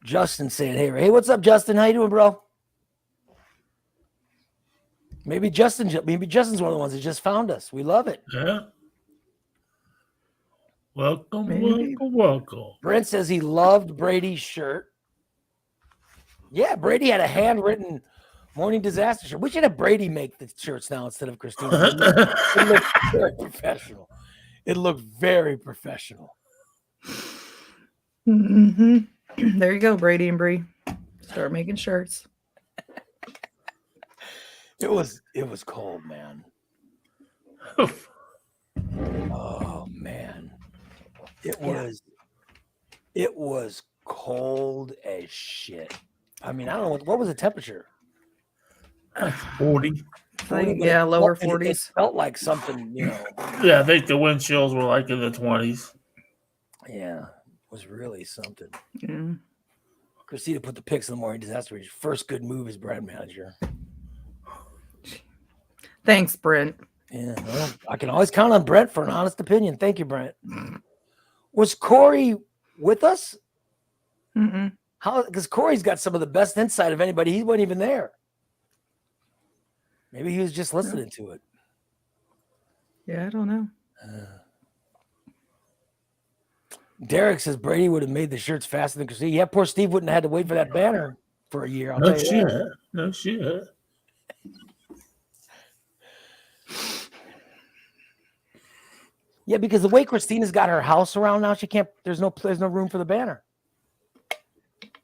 Justin saying, hey, what's up, Justin? How you doing, bro? Maybe Justin's one of the ones that just found us. We love it. Yeah. Welcome, Maybe. welcome. Brent says he loved Brady's shirt. Yeah, Brady had a handwritten Morning Disaster shirt. We should have Brady make the shirts now instead of Christina. It looked very professional. It looked very professional. Mm-hmm. There you go, Brady and Bree. Start making shirts. It was cold, man. Oh man. It was cold as shit. I mean, I don't know what was the temperature? 40. Yeah, lower It 40s. felt like something, Yeah, I think the wind chills were like in the 20s. Yeah, it was really something. Yeah. Christina put the pics in the Morning Disaster. First good move as brand manager. Thanks, Brent. Yeah, well, I can always count on Brent for an honest opinion. Thank you, Brent. Was Corey with us? Mm-mm. How? Because Corey's got some of the best insight of anybody. He wasn't even there. Maybe he was just listening to it. Yeah, I don't know. Derek says Brady would have made the shirts faster than Christina. Yeah, poor Steve wouldn't have had to wait for that banner for a year. I'll No tell you shit. that. No shit. Yeah, because the way Christina's got her house around now, she can't. There's no room for the banner.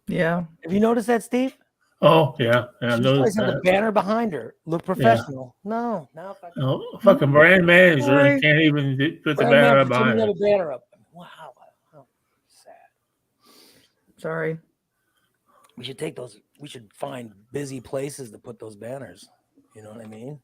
Yeah. Have you noticed that, Steve? Oh, yeah. I She's noticed always had the that. banner behind her. Look professional. No. Oh, fucking brand manager. Sorry. He can't even put the Brand banner manager up behind shouldn't it. have a banner up. Wow. Sad. Sorry. We should take those. We should find busy places to put those banners. You know what I mean?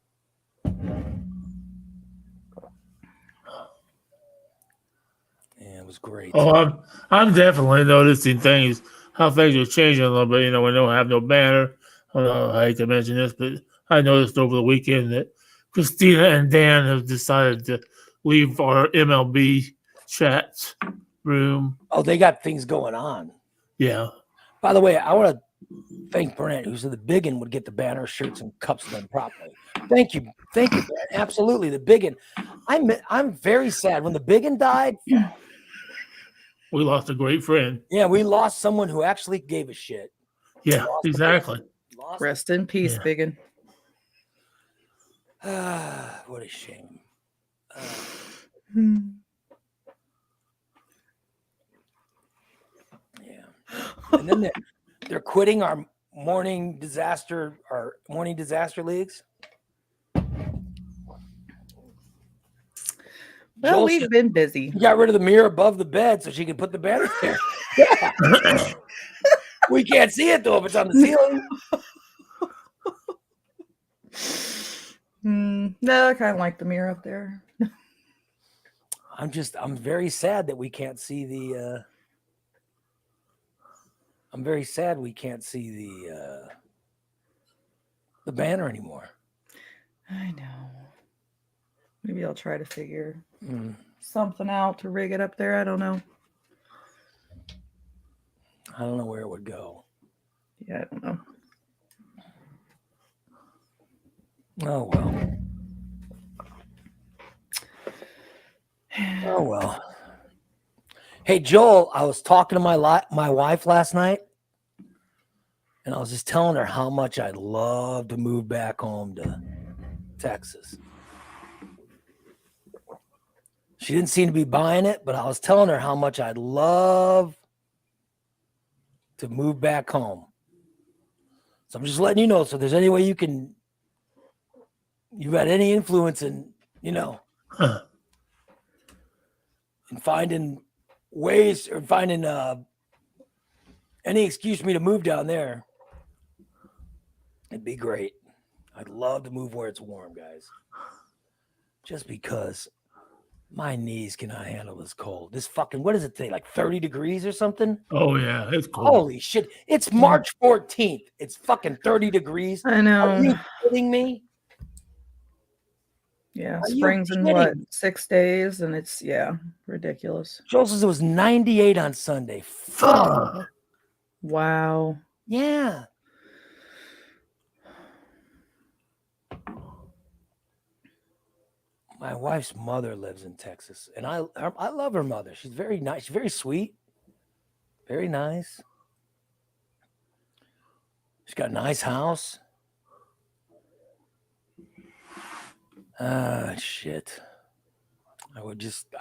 Yeah, it was great. Oh, I'm definitely noticing things, how things are changing a little bit. We don't have no banner. I hate to mention this, but I noticed over the weekend that Christina and Dan have decided to leave our MLB chat room. Oh, they got things going on. Yeah. By the way, I want to thank Brent, who said the biggin would get the banner, shirts, and cups done properly. Thank you, Brent. Absolutely, the biggin. I'm very sad when the biggin died. We lost a great friend. Yeah, we lost someone who actually gave a shit. Yeah, exactly. Rest in peace, Yeah. Biggin. What a shame. Yeah. And then they're quitting our morning disaster leagues. Well, Joel we've said been busy. she got rid of the mirror above the bed so she could put the banner there. Yeah. We can't see it though if it's on the ceiling. No, I kind of like the mirror up there. I'm very sad that we can't see the I'm very sad we can't see the banner anymore. I know. Maybe I'll try to figure Mm. something out to rig it up there. I don't know. I don't know where it would go. Yeah, I don't know. Oh well. Oh well. Hey Joel, I was talking to my wife last night, and I was just telling her how much I'd love to move back home to Texas. She didn't seem to be buying it, but I was telling her how much I'd love to move back home. So I'm just letting you know. So if there's any way you've got any influence in, in finding ways or finding any excuse for me to move down there, it'd be great. I'd love to move where it's warm, guys. Just because my knees cannot handle this cold. This fucking, what is it today? Like 30 degrees or something? Oh yeah, it's cold. Holy shit. It's March 14th. It's fucking 30 degrees. I know. Are you kidding me? Yeah, Are you spring's in kidding what, me? 6 days, and it's ridiculous. Joel says it was 98 on Sunday. Fuck. Wow. Yeah. My wife's mother lives in Texas, and I love her mother. She's very nice. She's very sweet. Very nice. She's got a nice house. Shit. I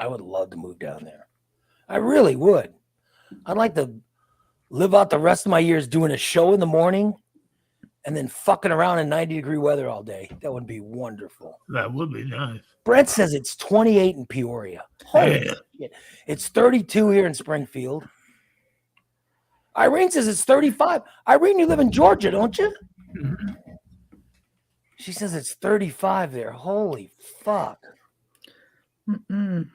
would love to move down there. I really would. I'd like to live out the rest of my years doing a show in the morning and then fucking around in 90-degree weather all day. That would be wonderful. That would be nice. Brent says it's 28 in Peoria. Holy Yeah. shit. It's 32 here in Springfield. Irene says it's 35. Irene, you live in Georgia, don't you? Mm-hmm. She says it's 35 there. Holy fuck. Mm-mm.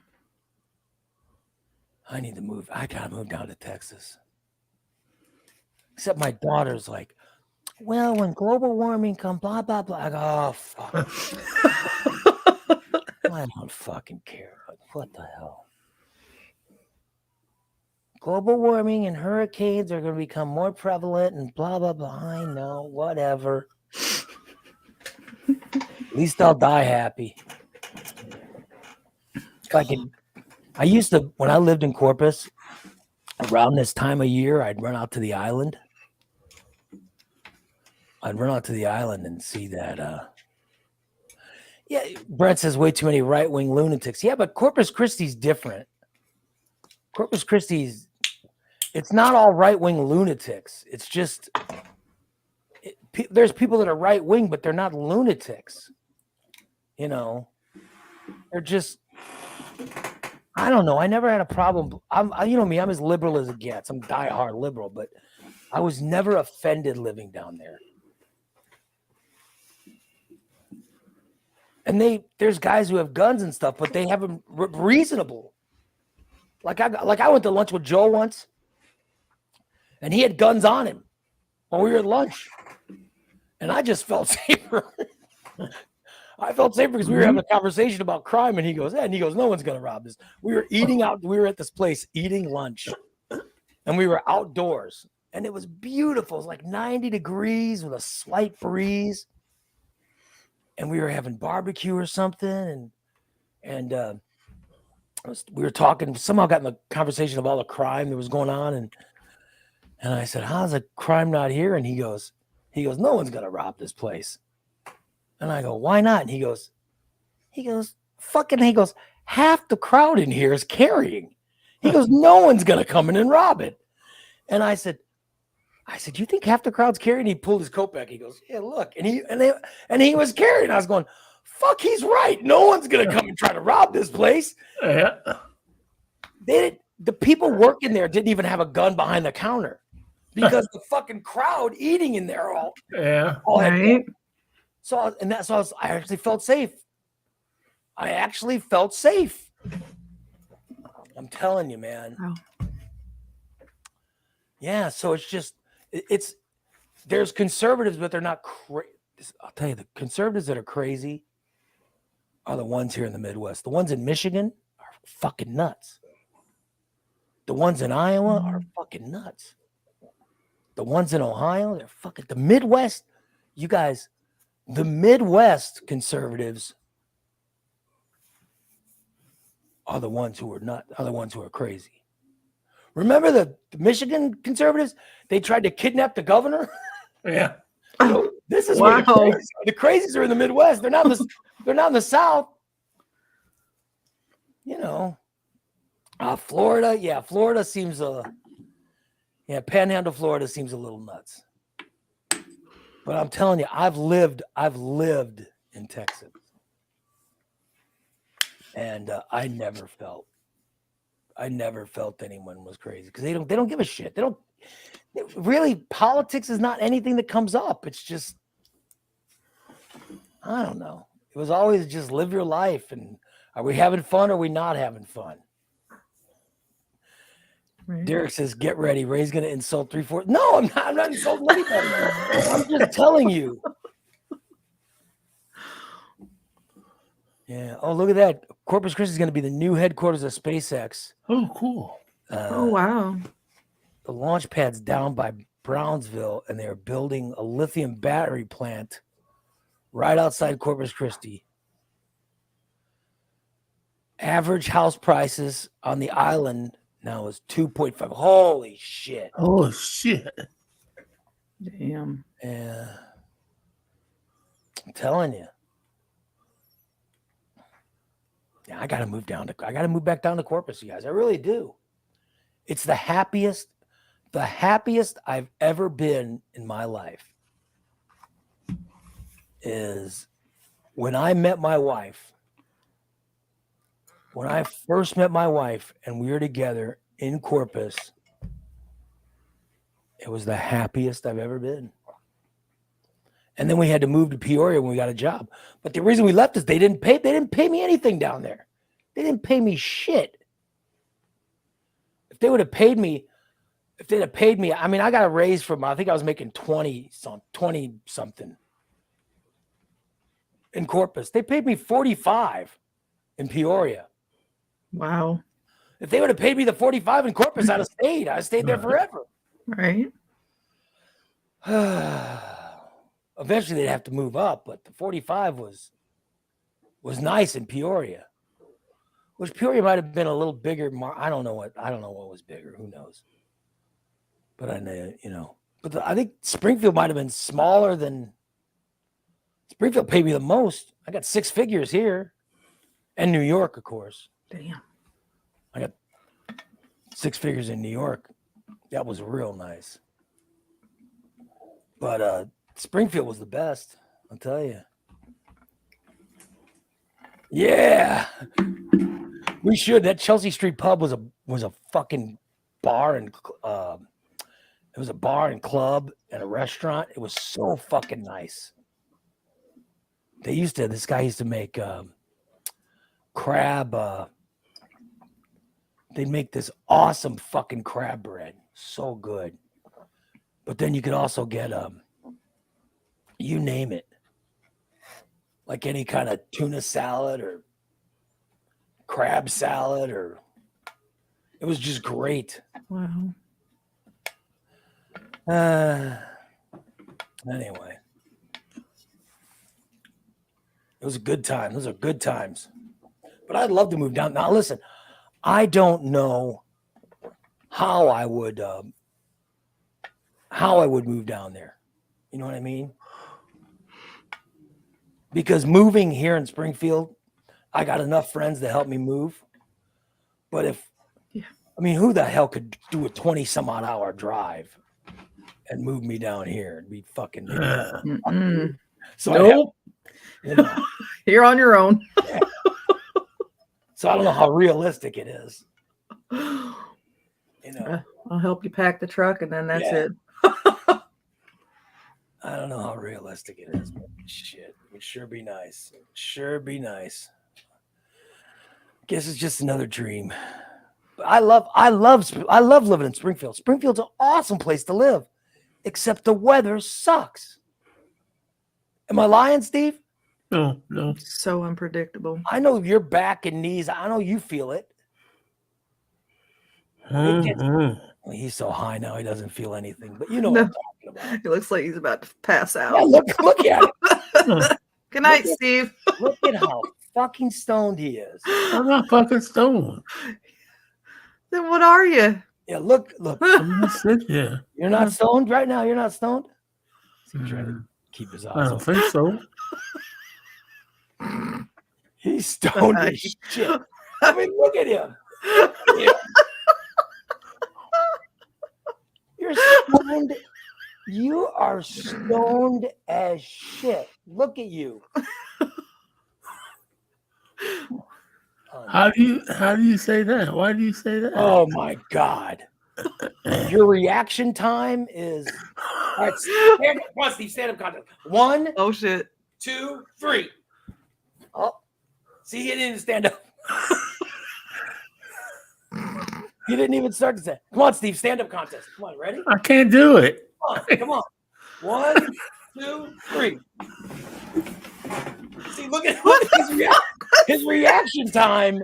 I need to move. I gotta move down to Texas. Except my daughter's like, well, when global warming comes, blah, blah, blah. I go, oh, fuck. I don't fucking care. What the hell? Global warming and hurricanes are going to become more prevalent and blah, blah, blah. I know, whatever. At least I'll die happy. If I used to, when I lived in Corpus, around this time of year, I'd run out to the island. And see that. Yeah, Brent says way too many right-wing lunatics. Yeah, but Corpus Christi's different. Corpus Christi's, it's not all right-wing lunatics. It's just, there's people that are right-wing, but they're not lunatics. They're just, I don't know. I never had a problem. You know me, I'm as liberal as it gets. I'm diehard liberal, but I was never offended living down there. And there's guys who have guns and stuff, but they have them reasonable. Like I went to lunch with Joe once, and he had guns on him when we were at lunch, and I just felt safer. I felt safer because we were having a conversation about crime, and he goes, no one's gonna rob this. We were eating out. We were at this place eating lunch, and we were outdoors, and it was beautiful. It was like 90 degrees with a slight breeze. And we were having barbecue or something, and we were talking. Somehow got in the conversation of all the crime that was going on, and I said, "How's the crime not here?" And he goes, "No one's gonna rob this place." And I go, "Why not?" And he goes, "Fucking." He goes, "Half the crowd in here is carrying." He goes, "No one's gonna come in and rob it." And I said, "You think half the crowd's carrying?" He pulled his coat back. He goes, "Yeah, look." And he was carrying. I was going, "Fuck, he's right. No one's gonna come and try to rob this place." Yeah. The people working there didn't even have a gun behind the counter because the fucking crowd eating in there all Right. So, and that's so I actually felt safe. I actually felt safe. I'm telling you, man. Wow. Yeah. So it's just, there's conservatives, but they're not crazy. I'll tell you, the conservatives that are crazy are the ones here in the Midwest. The ones in Michigan are fucking nuts. The ones in Iowa are fucking nuts. The ones in Ohio, they're fucking, the Midwest, you guys, the Midwest conservatives are the ones who are crazy. Remember the Michigan conservatives? They tried to kidnap the governor. Yeah. This is where the crazies are in the Midwest. They're not in the South. Florida. Yeah, Florida seems Panhandle, Florida seems a little nuts. But I'm telling you, I've lived in Texas, and I never felt anyone was crazy because they don't give a shit. Really, politics is not anything that comes up. It's just, I don't know. It was always just live your life, and are we having fun or are we not having fun? Right. Derek says, "Get ready. Ray's going to insult 3/4." No, I'm not. I'm not insulting anybody. I'm just telling you. Yeah. Oh, look at that. Corpus Christi is going to be the new headquarters of SpaceX. Oh, cool. Oh, wow. The launch pad's down by Brownsville, and they're building a lithium battery plant right outside Corpus Christi. Average house prices on the island now is 2.5. Holy shit. Oh, shit. Damn. Yeah. I'm telling you. Yeah, I gotta move back down to Corpus, you guys. I really do. It's the happiest I've ever been in my life is when I met my wife. When I first met my wife and we were together in Corpus, it was the happiest I've ever been. And then we had to move to Peoria when we got a job. But the reason we left is they didn't pay me anything down there. They didn't pay me shit. If they'd have paid me, I mean, I got a raise from, I think I was making 20 something in Corpus. They paid me 45 in Peoria. Wow. If they would have paid me the 45 in Corpus, I'd have stayed. I'd stayed there forever. Right. Eventually they'd have to move up, but the 45 was nice in Peoria. Which Peoria might have been a little bigger. I don't know what was bigger. Who knows? But I know, But I think Springfield might have been smaller than. Springfield paid me the most. I got 6 figures here, and New York, of course. Damn. I got 6 figures in New York. That was real nice. But Springfield was the best, I'll tell you. Yeah. We should. That Chelsea Street pub was a fucking bar and it was a bar and club and a restaurant. It was so fucking nice. This guy used to make crab. They'd make this awesome fucking crab bread. So good. But then you could also get you name it. Like any kind of tuna salad or crab salad, or it was just great. Wow. Anyway, it was a good time. Those are good times. But I'd love to move down. Now, listen, I don't know how I would move down there. You know what I mean? Because moving here in Springfield, I got enough friends to help me move. But who the hell could do a 20 some odd hour drive and move me down here? It'd be fucking. So nope. You're on your own. Yeah. So I don't know how realistic it is. I'll help you pack the truck, and then that's it. I don't know how realistic it is, but shit, it would sure be nice. It would sure be nice. Guess it's just another dream. But I love living in Springfield. Springfield's an awesome place to live, except the weather sucks. Am I lying, Steve? No. So unpredictable. I know your back and knees. I know you feel it. Well, he's so high now he doesn't feel anything. But you know what I'm talking about. It looks like he's about to pass out. Yeah, look at it. Good night, Steve. Look at how fucking stoned he is. I'm not fucking stoned. Then what are you? Yeah, look. I'm just sitting here. You're not stoned right now. You're not stoned. He's trying to keep his eyes I don't open. think so. He's stoned as shit. I mean, look at him. Yeah. You're stoned. You are stoned as shit. Look at you. How do you say that? Why do you say that? Oh my God. Your reaction time is all right. Come on, Steve, stand up contest. 1, Oh shit. 2, 3. Oh, see, he didn't stand up. You didn't even start to say. Come on, Steve, stand up contest. Come on, ready? I can't do it. Come on. 1, 2, 3. See, look at his reaction time.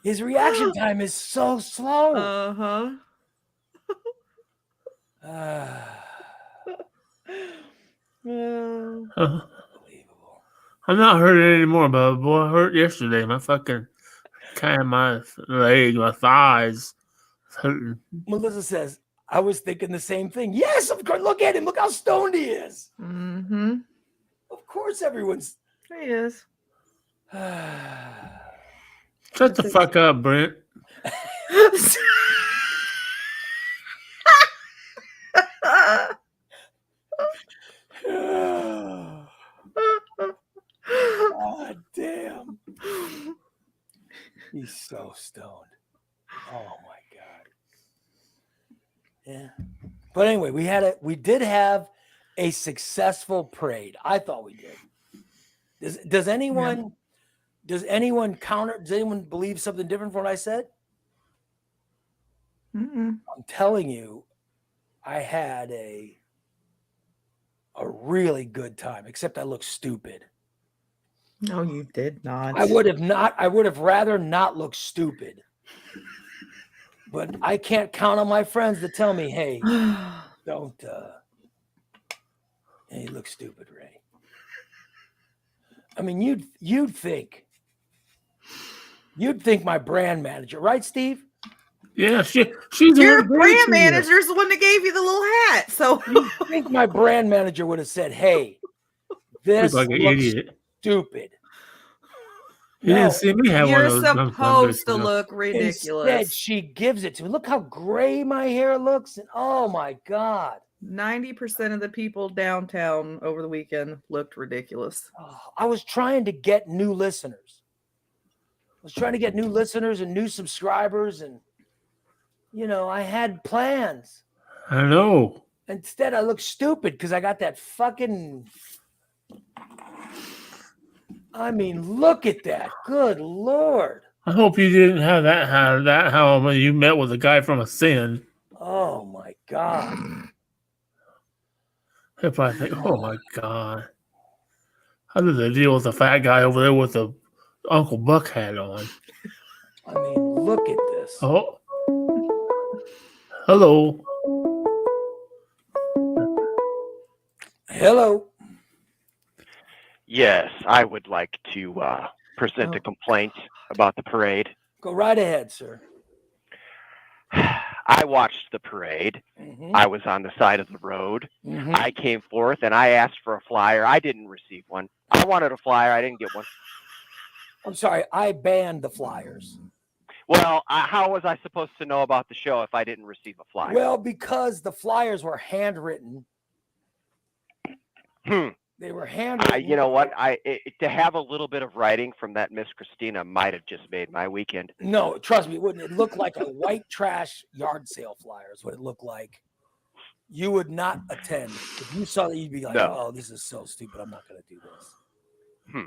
His reaction time is so slow. Uh-huh. Unbelievable. I'm not hurting anymore, but boy, I hurt yesterday. My fucking my leg, my thighs hurting. Melissa says, I was thinking the same thing. Yes, of course. Look at him. Look how stoned he is. Mm-hmm. Of course, everyone's. He is. Shut the fuck up, Brent. God damn. He's so stoned. Oh my God. Yeah. But anyway, we did have a successful parade. I thought we did. Does anyone believe something different from what I said? Mm-mm. I'm telling you, I had a really good time, except I look stupid. No, you did not. I would have rather not look stupid. But I can't count on my friends to tell me, hey, don't hey, you look stupid, Ray. I mean, you'd think my brand manager, right, Steve? Yeah, she's your brand manager's the one that gave you the little hat. So you think my brand manager would have said, hey, this like an looks idiot. stupid. You didn't see me have one you're of those. supposed to look ridiculous. Instead, she gives it to me. Look how gray my hair looks. And oh my God. 90% of the people downtown over the weekend looked ridiculous. Oh, I was trying to get new listeners. And new subscribers. And, I had plans. I know. Instead, I look stupid because I got that fucking... I mean, look at that. Good Lord. I hope you didn't have how when you met with a guy from Ascend. Oh my God. If I think, oh my God. How did they deal with the fat guy over there with the Uncle Buck hat on? I mean, look at this. Oh. Hello. Hello. Yes, I would like to present a complaint about the parade. Go right ahead, sir. I watched the parade. Mm-hmm. I was on the side of the road. Mm-hmm. I came forth and I asked for a flyer. I didn't receive one. I wanted a flyer. I didn't get one. I'm sorry. I banned the flyers. Well, how was I supposed to know about the show if I didn't receive a flyer? Well, because the flyers were handwritten. They were handwritten. You know what? To have a little bit of writing from that Miss Christina might have just made my weekend. No, trust me, it wouldn't. It looked like a white trash yard sale flyer is what it looked like. You would not attend. If you saw that, you'd be like, No. oh, this is so stupid. I'm not going to do this.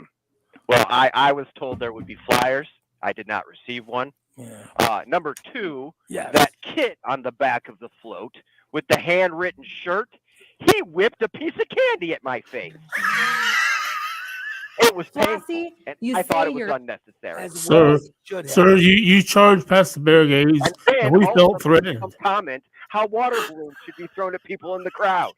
Well, I was told there would be flyers. I did not receive one. Yeah. Number 2, Yes. that kit on the back of the float with the handwritten shirt, he whipped a piece of candy at my face. It was painful, Flossie, and you I thought say it was you're- unnecessary. As Sir, well as it should have. Sir, you charged past the barricades, And and then we also felt made threatened. some comment how water balloons should be thrown at people in the crowd.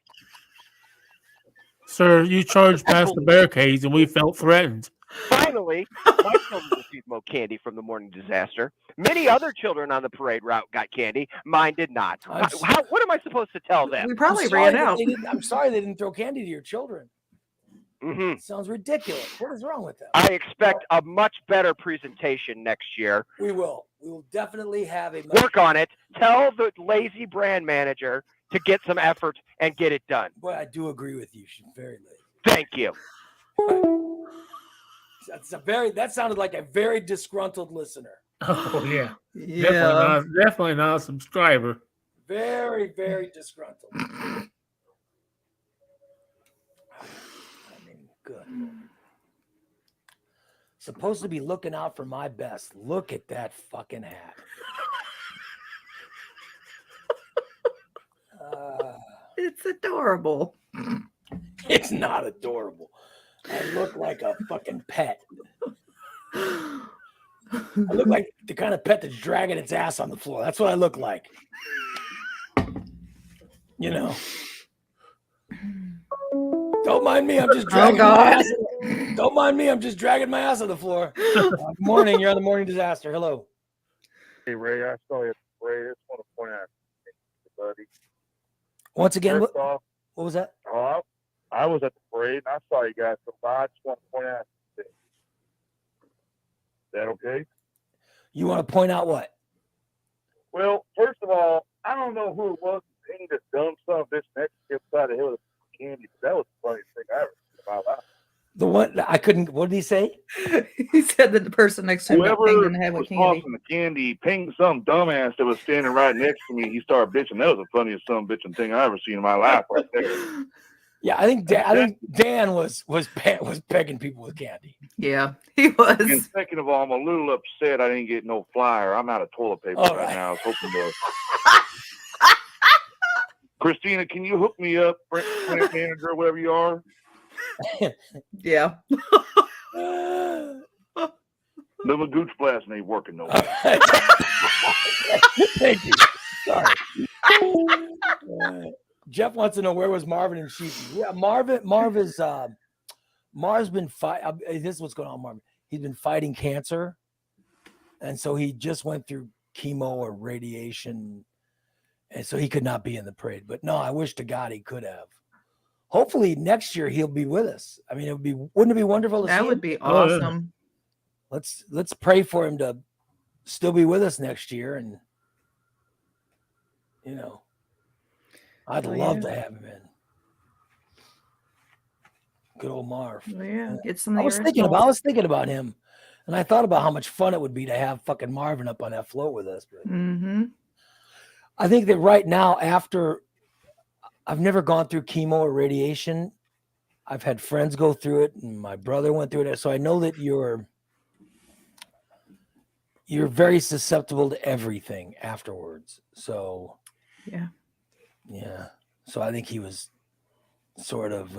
Sir, you charged past the barricades, and we felt threatened. Finally, my children received more candy from the morning disaster. Many other children on the parade route got candy. Mine did not. What am I supposed to tell them? We probably I'm sorry ran that out. they didn't- I'm sorry they didn't throw candy to your children. Mhm. Sounds ridiculous. What is wrong with them? I expect a much better presentation next year. We will. We will definitely have a. Work on it. Tell the lazy brand manager to get some effort and get it done. Boy, I do agree with you. She's very late. Thank you. That sounded like a very disgruntled listener. Oh yeah, Yeah. definitely not a subscriber. Very, very disgruntled. I mean, good. Supposed to be looking out for my best. Look at that fucking hat. It's adorable. It's not adorable. I look like a fucking pet. I look like the kind of pet that's dragging its ass on the floor. That's what I look like. You know. Don't mind me. I'm just dragging my ass. Don't mind me. I'm just dragging my ass on the floor. Good morning. You're on the morning disaster. Hello. Hey Ray, I saw you at the parade. I just want to point out, buddy. Once again, First off, what was that? I was at the parade and I saw you guys. So I just want to point out. Is that okay? You want to point out what? Well, first of all, I don't know who it was who that done stuff this next side of the hill with candy, but that was the funniest thing I ever seen in my life. The one I couldn't. What did he say? He said that the person next to him got Whoever pinged in the head was with candy. tossing the candy pinged some dumbass that was standing right next to me. He started bitching. That was the funniest son of a bitching thing I ever seen in my life right there. Yeah, I think Dan was pegging people with candy. Yeah, he was. And second of all, I'm a little upset I didn't get no flyer. I'm out of toilet paper All right right. now. I was hoping to. Christina, can you hook me up, plant manager, whatever you are? Yeah. The Magooch Blast ain't working no more. Thank you. Sorry. Jeff wants to know where was Marvin and Sheepy. Yeah, Marv's been fighting. This is what's going on, Marvin. He's been fighting cancer, and so he just went through chemo or radiation, and so he could not be in the parade. But no, I wish to God he could have. Hopefully next year he'll be with us. I mean, wouldn't it be wonderful to see That would him? be Oh, yeah. awesome. Let's pray for him to still be with us next year, and you know, I'd Oh, love yeah. to have him in. Good old Marv. Oh, yeah. Get some I of was the thinking originals. about him, and I thought about how much fun it would be to have fucking Marvin up on that float with us. But Mm-hmm. I think that right now, after I've never gone through chemo or radiation, I've had friends go through it, and my brother went through it. So I know that you're very susceptible to everything afterwards. So Yeah. yeah. So I think he was sort of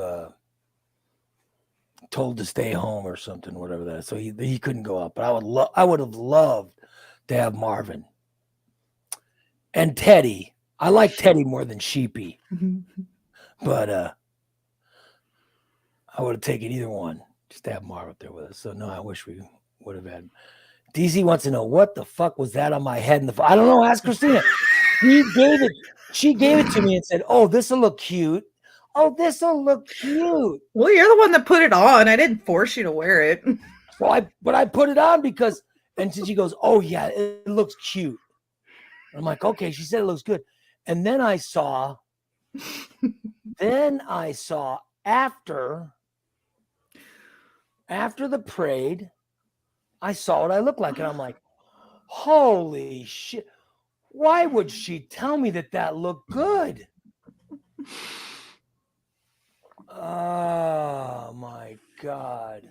told to stay home or something, whatever that is. So he couldn't go up. But I would have loved to have Marvin and Teddy. I like Teddy more than Sheepy, but I would have taken either one just to have Marv up there with us. So no, I wish we would have had. DZ wants to know what the fuck was that on my head in the. I don't know. Ask Christina. She gave it to me and said, "Oh, this will look cute. Oh, this will look cute." Well, you're the one that put it on. I didn't force you to wear it. Well, I put it on because, and she goes, "Oh yeah, it looks cute." I'm like, "Okay." She said it looks good, and then I saw after the parade, I saw what I looked like, and I'm like, "Holy shit! Why would she tell me that looked good?" Oh my God.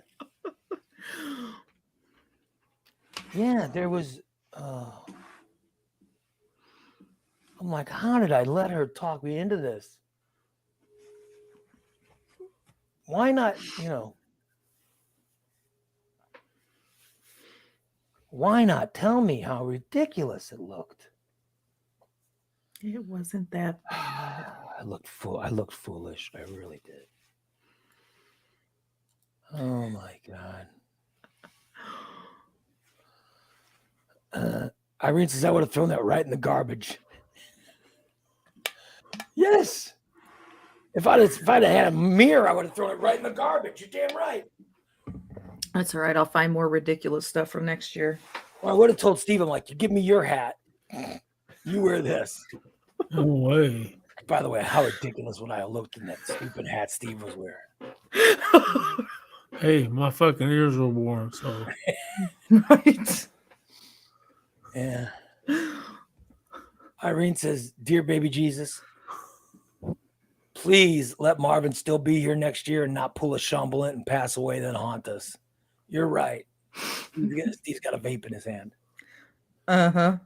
Yeah, there was. I'm like, how did I let her talk me into this? Why not, why not tell me how ridiculous it looked? It wasn't that bad. I looked foolish. I really did. Oh my God. Irene says I would have thrown that right in the garbage. Yes. If I'd have had a mirror, I would have thrown it right in the garbage. You're damn right. That's all right. I'll find more ridiculous stuff from next year. Well, I would have told Steve, I'm like, you give me your hat. You wear this. No way. By the way, how ridiculous would I have looked in that stupid hat Steve was wearing? Hey, my fucking ears were warm, so. Right. Yeah. Irene says, dear baby Jesus, please let Marvin still be here next year and not pull a Chamberlain and pass away, then haunt us. You're right. Steve's got a vape in his hand. Uh-huh.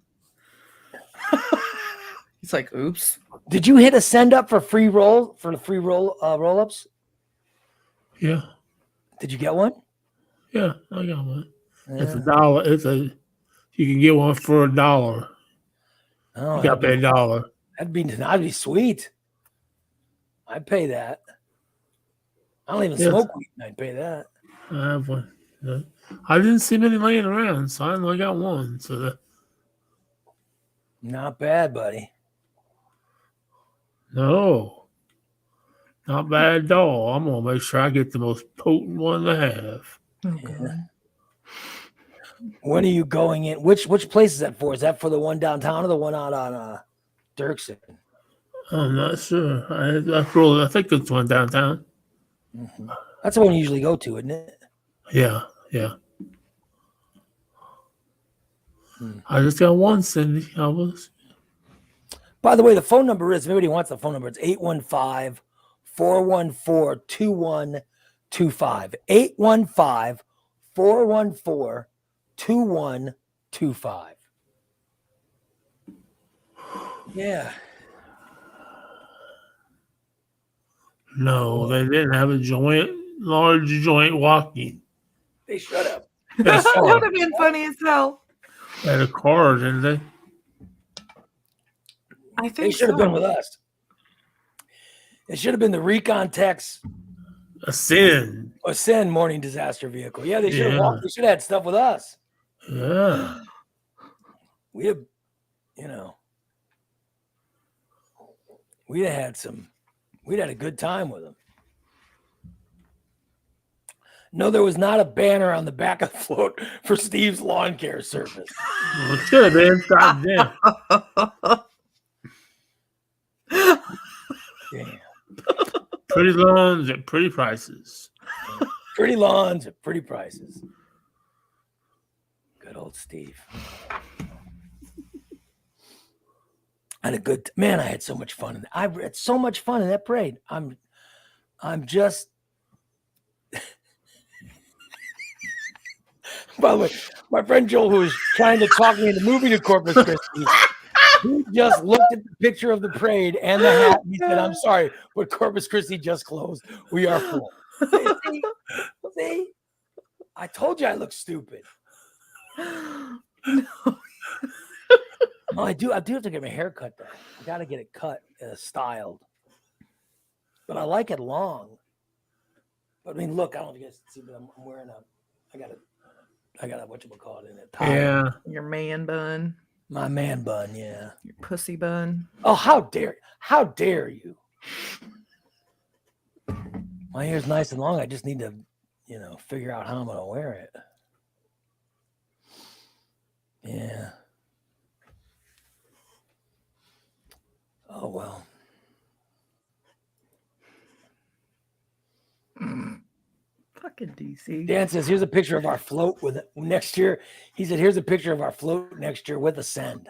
He's like, oops. Did you hit a send up for the free roll-ups? Yeah. Did you get one? Yeah, I got one. Yeah. It's $1. You can get one for $1. Oh, You got to pay $1. That'd be sweet. I'd pay that. I don't even smoke weed. I'd pay that. I have one. I didn't see many laying around, so I only got one. So Not bad, buddy. no, not bad at all. I'm gonna make sure I get the most potent one to have. Oh, Yeah. God. When are you going in? Which place is that for? Is that for the one downtown or the one out on Dirksen? I'm not sure. I think it's one downtown. Mm-hmm. That's the one you usually go to, isn't it? Yeah. I just got one, Cindy. By the way, the phone number is, if anybody wants the phone number, it's 815-414-2125. 815-414-2125. Yeah. No, they didn't have a large joint walking. They should have. That would have been funny as hell. They had a car, didn't they? I think They should have been with us. It should have been the Recon Tex Ascend. morning disaster vehicle. Yeah, they should have walked. They should have had stuff with us. Yeah. We'd have had a good time with them. No, there was not a banner on the back of the float for Steve's lawn care service. Well, it should have been. Goddamn. Damn. Pretty lawns at pretty prices. Pretty lawns at pretty prices. Good old Steve. I had so much fun. I had so much fun in that parade. I'm just. By the way, my friend Joel, who was trying to talk me into moving to Corpus Christi, he just looked at the picture of the parade and the hat, and he said, "I'm sorry, but Corpus Christi just closed. We are full." See? I told you I look stupid. No, I do have to get my hair cut though. I gotta get it cut, styled. But I like it long. But I mean, look, I don't know if you guys see, but I'm wearing I got a whatchamacallit in it. Tie. Yeah. Your man bun. My man bun, yeah. Your pussy bun. Oh, how dare you? My hair's nice and long. I just need to, figure out how I'm gonna wear it. Yeah. Oh well. Fucking DC. Dan says, here's a picture of our float with it next year. He said, here's a picture of our float next year with Ascend.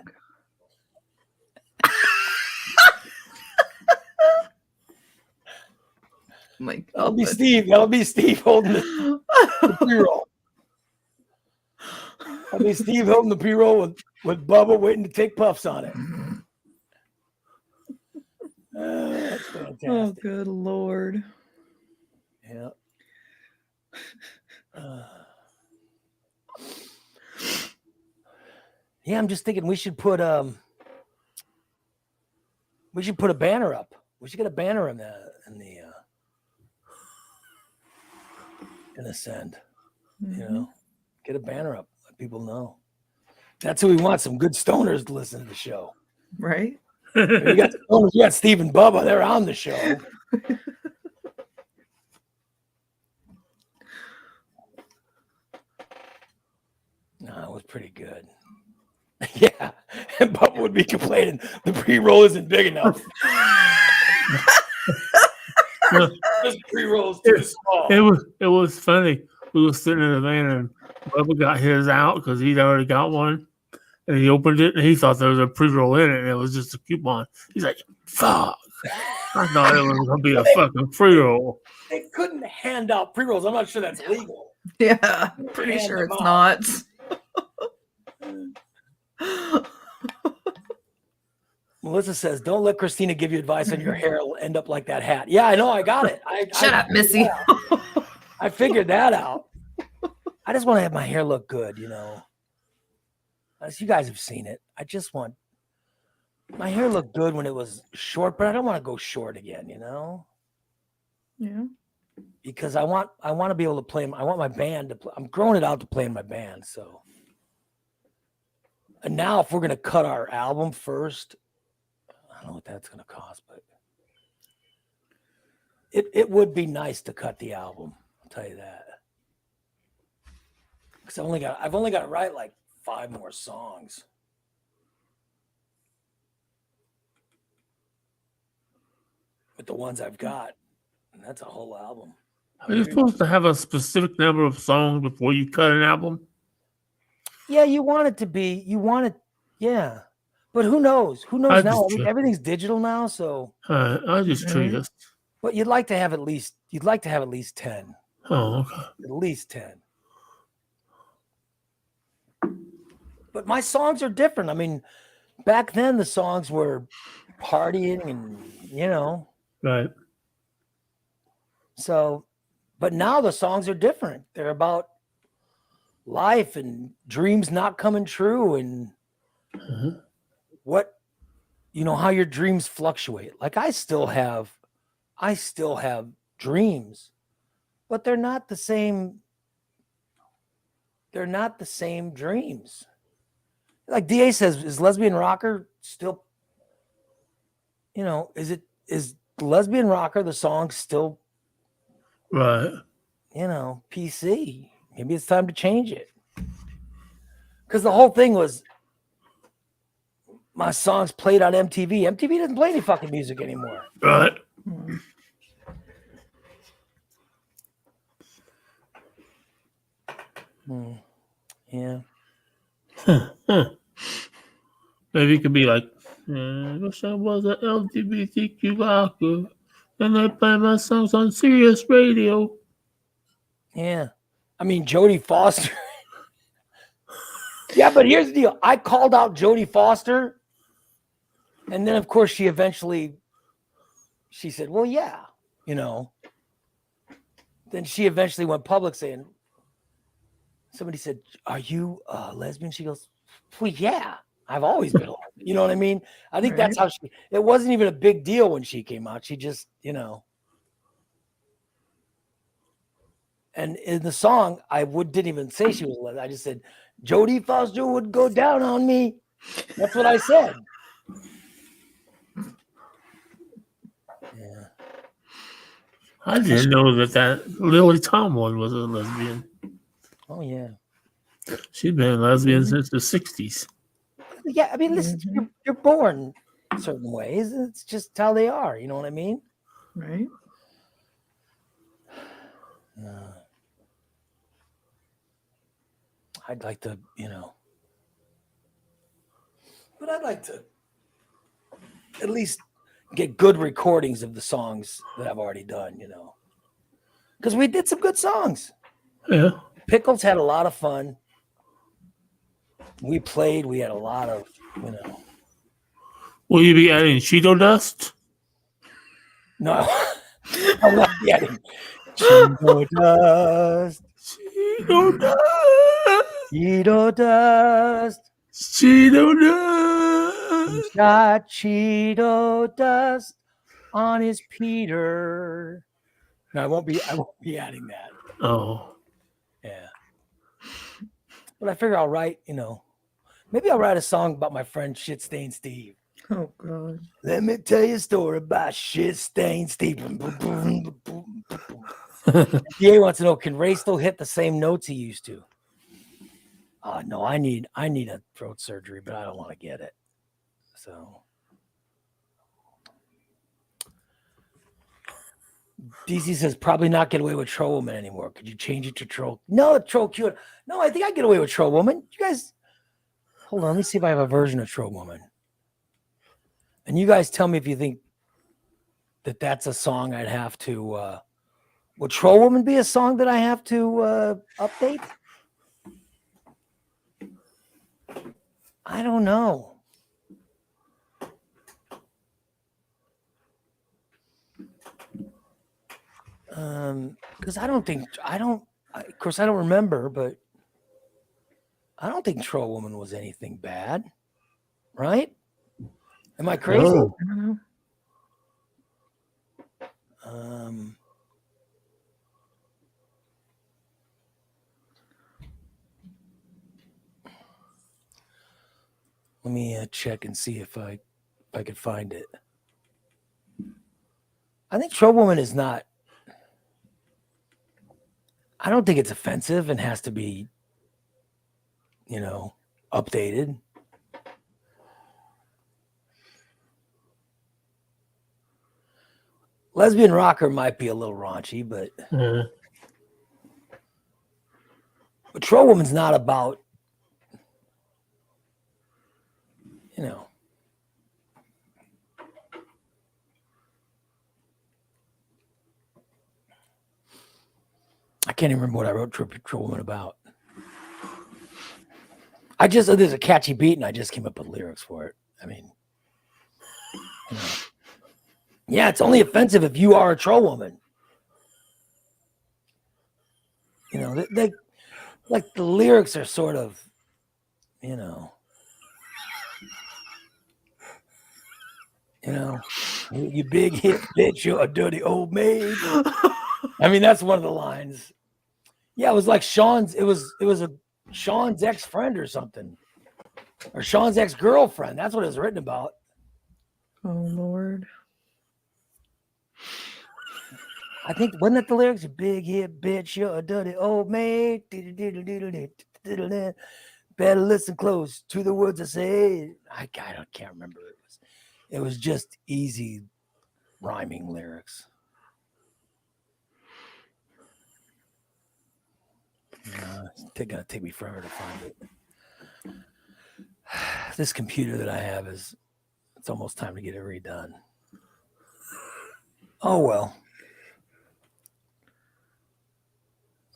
my That'll be God. Steve. That'll be Steve holding the pre-roll. That'll be Steve holding the pre-roll with Bubba waiting to take puffs on it. That's fantastic. Oh, good Lord. Yeah. Yeah, I'm just thinking we should put a banner up. We should get a banner in the send. You know, get a banner up, let people know. That's who we want. Some good stoners to listen to the show. Right? You got stoners, you got Steve and Bubba, they're on the show. No, it was pretty good. Yeah, and Bubba would be complaining the pre-roll isn't big enough. This pre-roll is too small. It was funny. We were sitting in the van and Bubba got his out because he'd already got one. And he opened it and he thought there was a pre-roll in it and it was just a coupon. He's like, fuck. I thought it was going to be a fucking pre-roll. They couldn't hand out pre-rolls. I'm not sure that's legal. Yeah, pretty Hand sure them it's out. not. Melissa says, don't let Christina give you advice on your hair. It'll end up like that hat. Yeah, I know. I got it. Shut up, Missy. I figured that out. I just want to have my hair look good, you know. As you guys have seen it, I just want my hair looked good when it was short, but I don't want to go short again, you know. Yeah. Because I want to be able to play. I want my band to play. I'm growing it out to play in my band. So, and now if we're gonna cut our album first, I don't know what that's gonna cost, but it would be nice to cut the album. I'll tell you that. Because I've only got to write like 5 more songs. With the ones I've got, and that's a whole album. Are you supposed to have a specific number of songs before you cut an album? Yeah, you want it to be. You want it, yeah. But who knows? Who knows now? Everything's digital now, so. I'm just curious. But you'd like to have at least 10. Oh, okay. At least 10. But my songs are different. I mean, back then the songs were partying and, you know. Right. So, but now the songs are different. They're about life and dreams not coming true and what, you know, how your dreams fluctuate. Like I still have dreams, but they're not the same. They're not the same dreams. Like DA says, is Lesbian Rocker still, you know, is Lesbian Rocker, the song still, right, you know, PC? Maybe it's time to change it. Because the whole thing was my songs played on MTV. MTV doesn't play any fucking music anymore. Right. Yeah. Maybe it could be like, I wish I was an LGBTQ rocker and I play my songs on Sirius Radio. Yeah. I mean, Jodie Foster. Yeah, but here's the deal. I called out Jodie Foster. And then, of course, she said, well, yeah, you know. Then she eventually went public saying, somebody said, are you lesbian? She goes, well, yeah, I've always been a lesbian. You know what I mean? I think that's how it wasn't even a big deal when she came out. She just, you know. And in the song, didn't even say she was a lesbian. I just said, Jodie Foster would go down on me. That's what I said. Yeah. I didn't know that Lily Tomlin was a lesbian. Oh, yeah. She's been a lesbian since the 60s. Yeah, I mean, listen, you're born certain ways. It's just how they are. You know what I mean? Right. I'd like to, you know. But I'd like to at least get good recordings of the songs that I've already done, you know. because we did some good songs. Yeah. Pickles had a lot of fun. We played. We had a lot of, you know. Will you be adding Cheeto dust? No, I'm not getting Cheeto dust. Cheeto dust. Cheeto dust. Cheeto dust. Got Cheeto dust on his Peter. No, I won't be adding that. Oh. Yeah. But I figure I'll write, you know, maybe I'll write a song about my friend Shit Stain Steve. Oh God. Let me tell you a story about Shit Stain Steve. DA wants to know, can Ray still hit the same notes he used to? No, I need a throat surgery, but I don't want to get it. So DC says probably not get away with Troll Woman anymore. Could you change it to Troll? No, Troll Cute. No, I think I get away with Troll Woman. You guys, hold on. Let me see if I have a version of Troll Woman. And you guys tell me if you think that that's a song I'd have to. Would Troll Woman be a song that I have to update? I don't know. Because of course I don't remember, but I don't think Troll Woman was anything bad, right? Am I crazy? Oh. I don't know. Let me check and see if I could find it. I think Troll Woman is not. I don't think it's offensive and has to be, you know, updated. Lesbian Rocker might be a little raunchy, but Troll Woman's not about, you know. I can't even remember what I wrote Troll Woman about. There's a catchy beat and I just came up with lyrics for it. I mean, you know. Yeah, it's only offensive if you are a troll woman. You know, they like the lyrics are sort of, you know, you big hit bitch, you're a dirty old maid. I mean, that's one of the lines. Yeah, it was like Sean's. It was a Sean's ex-friend or something, or Sean's ex-girlfriend. That's what it was written about. Oh Lord. I think wasn't that the lyrics? Big hit bitch, you're a dirty old maid. Better listen close to the words I say. I can't remember. It was just easy rhyming lyrics. It's gonna take me forever to find it. This computer that I have it's almost time to get it redone. Oh well.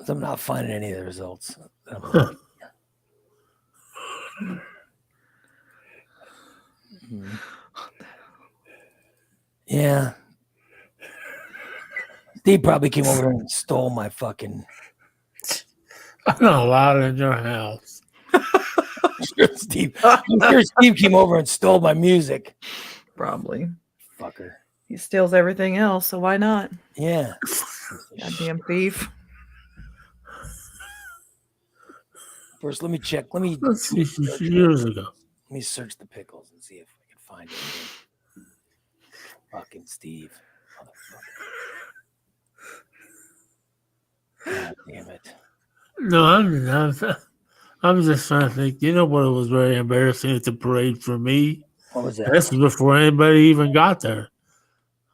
I'm not finding any of the results. Yeah. Steve probably came over and stole my fucking. I'm not allowed in your house. Steve. I'm sure Steve came over and stole my music. Probably. Fucker. He steals everything else, so why not? Yeah. Goddamn thief. First, let me check. Let's see, years ago. Let me search the pickles and see if I can find it. Fucking Steve. Motherfucker. God damn it. No, I'm just trying to think. You know what was very embarrassing at the parade for me? What was that? This was before anybody even got there.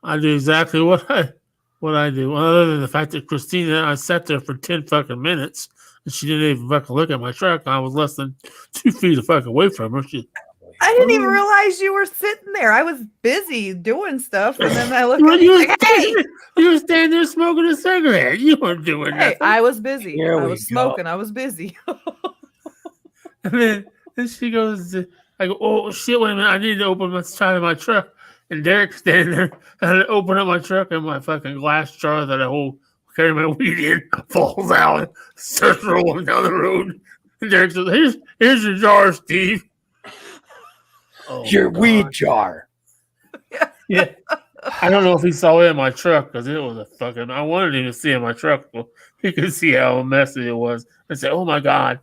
I did exactly what I do. Other than the fact that Christina, I sat there for 10 fucking minutes and she didn't even fucking look at my truck. I was less than 2 feet fucking away from her. I didn't even realize you were sitting there. I was busy doing stuff, and then I look You were, at you, you were like, hey, standing, you were standing there smoking a cigarette. You weren't doing hey, nothing. I was busy. Here I we was go. smoking. I was busy. And then she goes, I go, oh shit, wait a minute, I need to open my side of my truck. And Derek's standing there, and I open up my truck, and my fucking glass jar that I hold carry my weed in falls out and starts rolling down the road. And Derek says, here's your jar, Steve. Oh, Your God. weed jar. Yeah. I don't know if he saw it in my truck because it was a fucking. I wanted him to see in my truck so he could see how messy it was. I said, oh my God,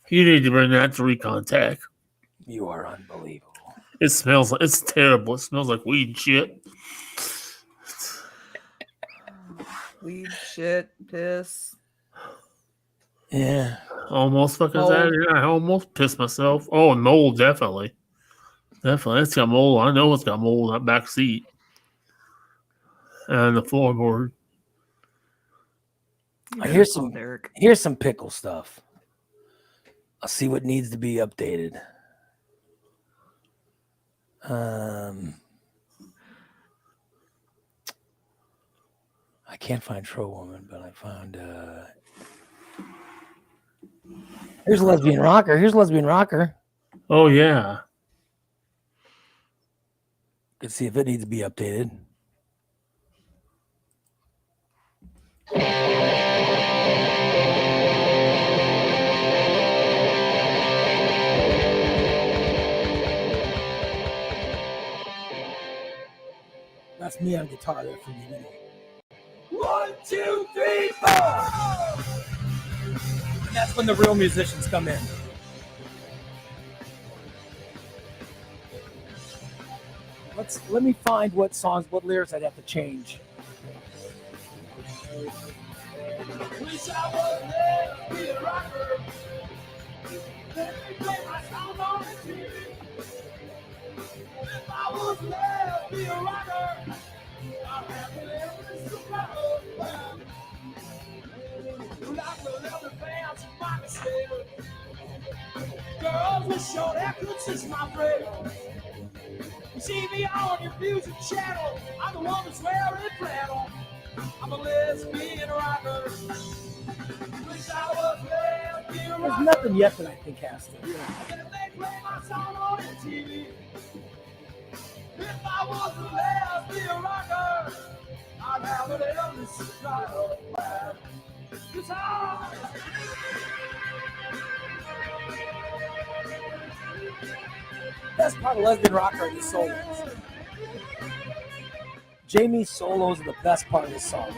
you need to bring that to recon tech. You are unbelievable. It smells like it's terrible. It smells like weed and shit. Weed, shit, piss. Yeah. Almost fucking Mold. I almost pissed myself. Oh, and mold, definitely. Definitely. It's got mold. I know it's got mold in that back seat. And the floorboard. Here's some Derek. here's some pickle stuff. I'll see what needs to be updated. I can't find Troll Woman, but I found here's Lesbian Rocker. Here's Lesbian Rocker. Oh yeah. Let's see if it needs to be updated. That's me on guitar there for you. 1, 2, 3, 4. And that's when the real musicians come in. Let me find what songs, what lyrics I'd have to change. Wish I was there to be a rocker. Let me play my song on the TV. If I was there to be a rocker, I'd have to live in the battle. Like the leather bands in my mistake. Girls with short hair could kiss my brain. You see me on your music channel. I'm the one that's wearing flannel. I'm a lesbian rocker. Wish I was lesbian rocker. There's nothing yet that I think has to. Then they play my song on TV. If I was a lesbian rocker, I'd have an Elvis style guitar. Best part of Lesbian Rocker are the solos. Jamie's solos are the best part of the song.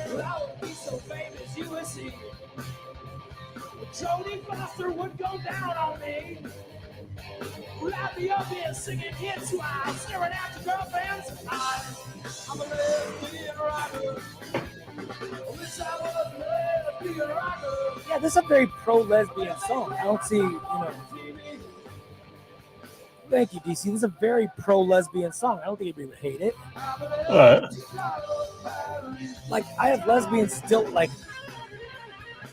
Well, I would be so famous, you would see. Jodie Foster would go down on me. Well, I'd be up here singing hits while staring at your girlfriend's eyes. I'm a lesbian rocker. Wish I was a lesbian rocker. Yeah, this is a very pro-lesbian song. I don't see, you know. Thank you, DC. This is a very pro-lesbian song. I don't think anybody would hate it. Like, I have lesbians still, like,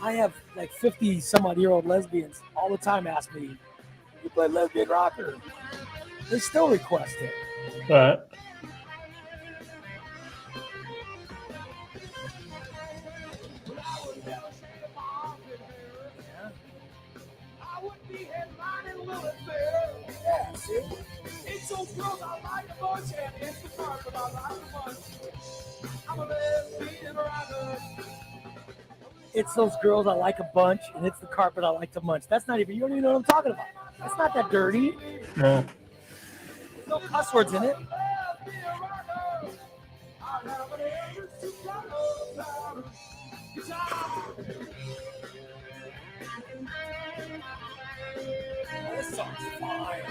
I have like 50 some odd year old lesbians all the time ask me, you play lesbian rocker? They still request it. Right. Yeah, see? It's those girls I like the bunch, and it's the part I like the bunch. I'm a lesbian rocker. It's those girls I like a bunch, and it's the carpet I like to munch. That's not even, you don't even know what I'm talking about. That's not that dirty. No. There's no cuss words in it. This song's fine.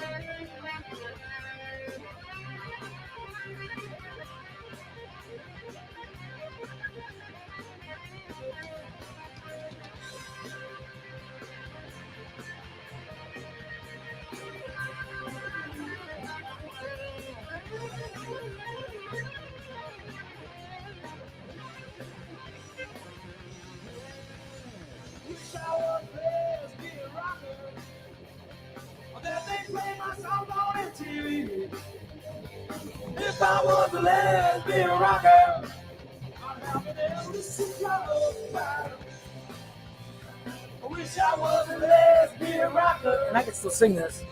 If I was a lesbian rocker, I'd have an endless supply of powder. I wish I was a lesbian rocker. And I can still sing this.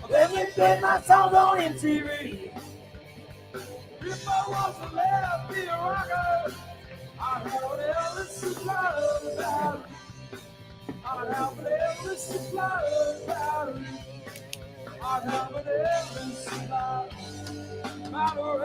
Let me play my songs on MTV. If I was a lesbian rocker, I'd have an endless supply of powder. I'd have an endless supply of powder. I'd have an endless supply of powder.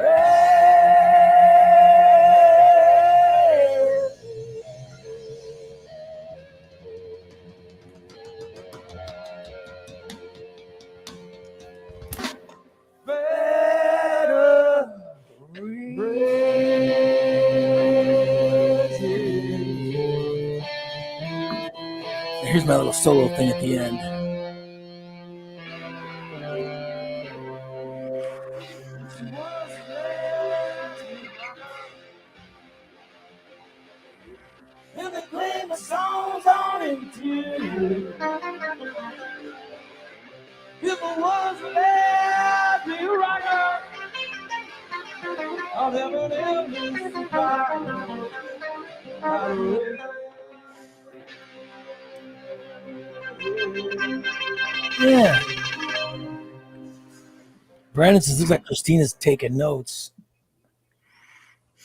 Here's my little solo thing at the end. And they play my songs on MTV. If I was a lesbian rocker, I'd have an endless supply. Yeah. Brandon says, looks like Christina's taking notes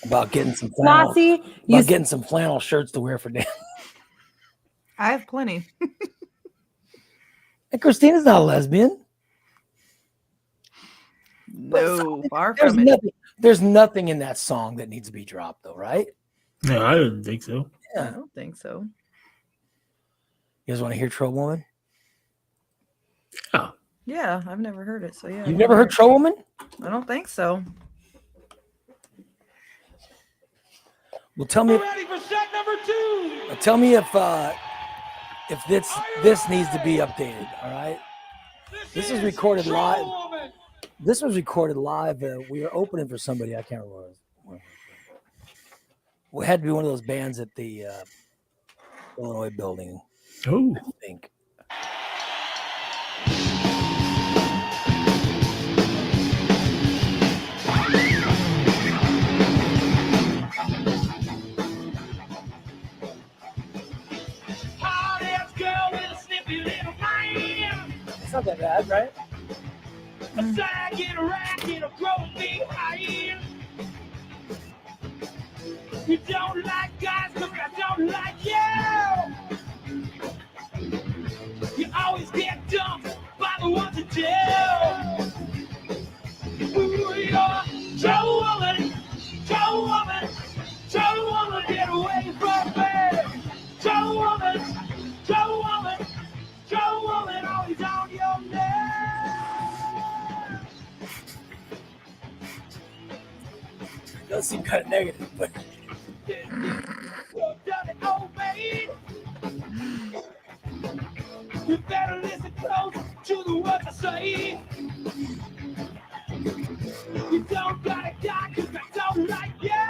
about getting some flannel, Flossie, getting some flannel shirts to wear for Dan. I have plenty. And Christina's not a lesbian. No, far There's from it. nothing. There's nothing in that song that needs to be dropped, though, right? No, I didn't think so. I don't think so. You guys want to hear Troll Woman? Yeah. Yeah, I've never heard it. So yeah. You've never heard Troll Woman? I don't think so. Well, tell me. Ready for set number 2. Tell me if this needs to be updated. All right. This is recorded live. This was recorded live. We were opening for somebody. I can't remember. We had to be one of those bands at the Illinois building. Oh. I think. It's not that bad, right? You don't like guys, look, I don't like you. You always get dumped by the ones in jail. Ooh, you're Joe Woman, Joe Woman, Joe Woman, get away from me. Joe Woman, Joe Woman, Joe Woman, always on your neck. It does seem kind of negative, but. You better listen close to the words I say. You don't gotta die cause I don't like you.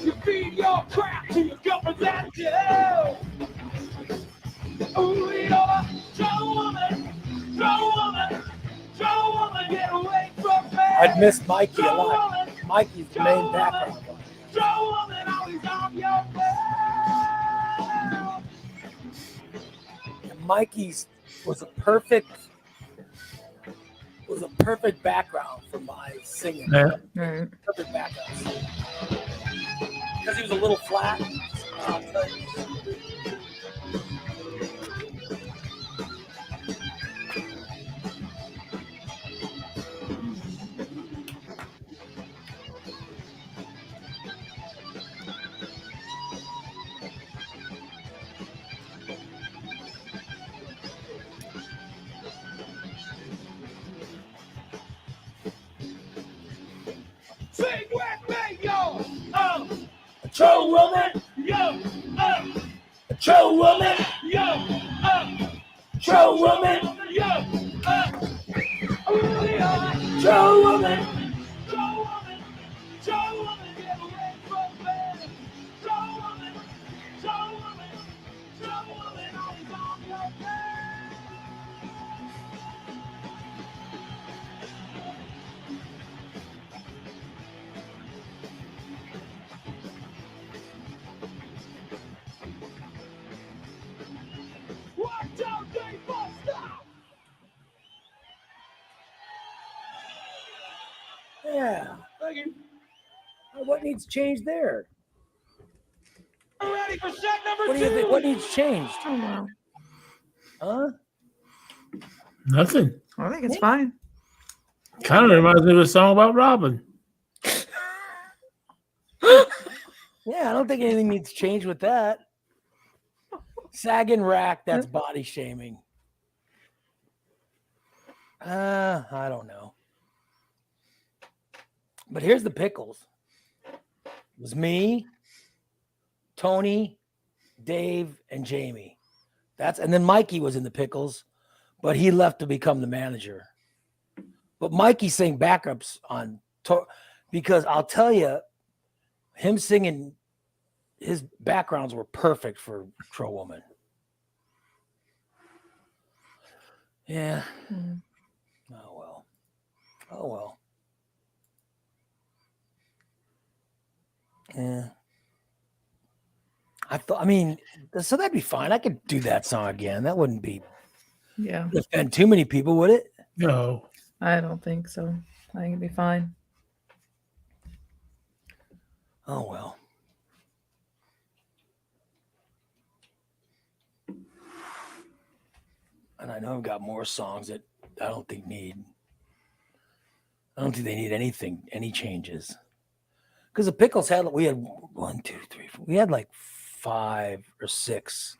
You feed your crap to your girlfriend's at jail. Ooh, you're Joe Woman, Joe Woman, Joe Woman, get away from me. I'd miss Mikey a lot. Mikey's the main background. Joe Woman, always on your bed. Mikey's was a perfect background for my singing. Yeah. Right. Perfect background. Because he was a little flat. Sing with me, yo. A troll woman, Yo. a troll woman, Yo. troll woman, Yo. Ooh, yeah. troll woman. Joe Woman, Joe Woman, get away from me. Joe Woman, Joe Woman, Joe Woman, always on your bed. what needs changed there? Ready for set number What do you think? What needs changed? Oh, wow. Huh? Nothing. I think it's fine. Kind of reminds me of a song about Robin. Yeah, I don't think anything needs change with that. Sag and rack, that's body shaming. I don't know. But here's the pickles. It was me, Tony, Dave, and Jamie. And then Mikey was in the pickles, but he left to become the manager. But Mikey sang backups because I'll tell you, him singing, his backgrounds were perfect for Troll Woman. Yeah. Mhm. Oh well. Oh well. Yeah. I mean, so that'd be fine. I could do that song again. That wouldn't Yeah, offend too many people, would it? No. I don't think so. I think it'd be fine. Oh well. And I know I've got more songs that I don't think they need any changes. Because the pickles we had 1, 2, 3, 4. We had like 5 or 6.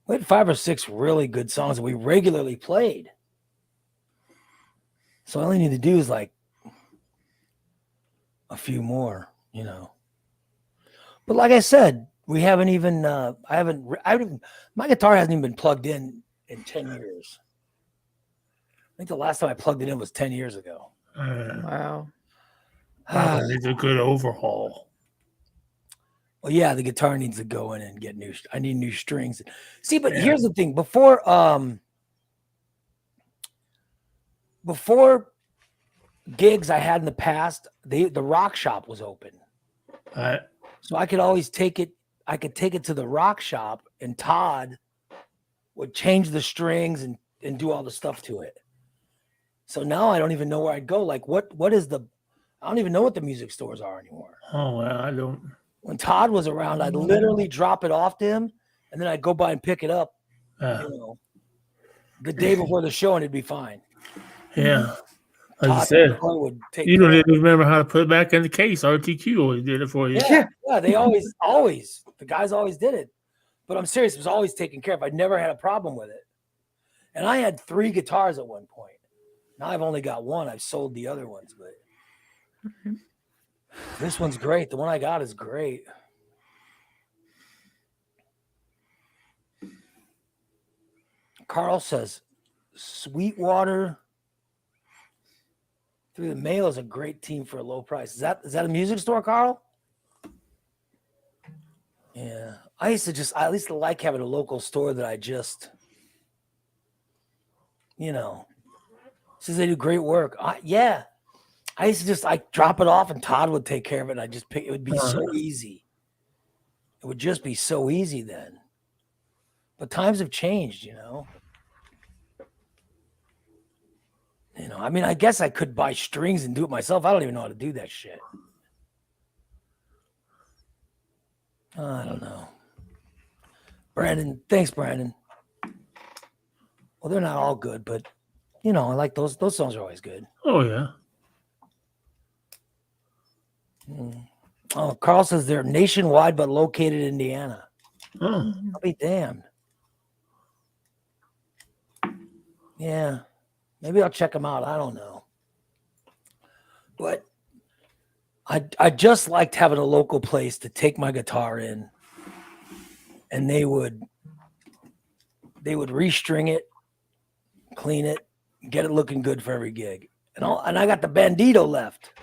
We had 5 or 6 really good songs that we regularly played. So all I only need to do is like a few more, you know. But like I said, we haven't even. My guitar hasn't even been plugged in 10 years. I think the last time I plugged it in was 10 years ago. Wow. Probably needs a good overhaul. Well, yeah, the guitar needs to go in and get I need new strings. See, but here's the thing: before gigs I had in the past, the rock shop was open, so I could always take it. I could take it to the rock shop, and Todd would change the strings and do all the stuff to it. So now I don't even know where I'd go. Like, what is the? I don't even know what the music stores are anymore. Oh, well, I don't. When Todd was around, I'd literally drop it off to him, and then I'd go by and pick it up. The day before the show, and it'd be fine. Yeah. Like Todd you said, would take you don't even remember how to put it back in the case. RTQ always did it for you. Yeah, they always, the guys always did it. But I'm serious, it was always taken care of. I never had a problem with it. And I had 3 guitars at one point. Now I've only got 1. I've sold the other ones, but this one's great. The one I got is great. Carl says, Sweetwater Through the Mail is a great team for a low price. Is that a music store, Carl? Yeah. I used to like having a local store that I just, since they do great work. I used to just drop it off and Todd would take care of it. And I just pick, it would be so easy. It would just be so easy then. But times have changed, I mean, I guess I could buy strings and do it myself. I don't even know how to do that shit. I don't know. Brandon, thanks, Brandon. Well, they're not all good, but I like those songs are always good. Oh, yeah. Oh, Carl says they're nationwide but located in Indiana. Oh. I'll be damned. Yeah. Maybe I'll check them out. I don't know. But I just liked having a local place to take my guitar in, and they would restring it, clean it, get it looking good for every gig. And I got the Bandito left.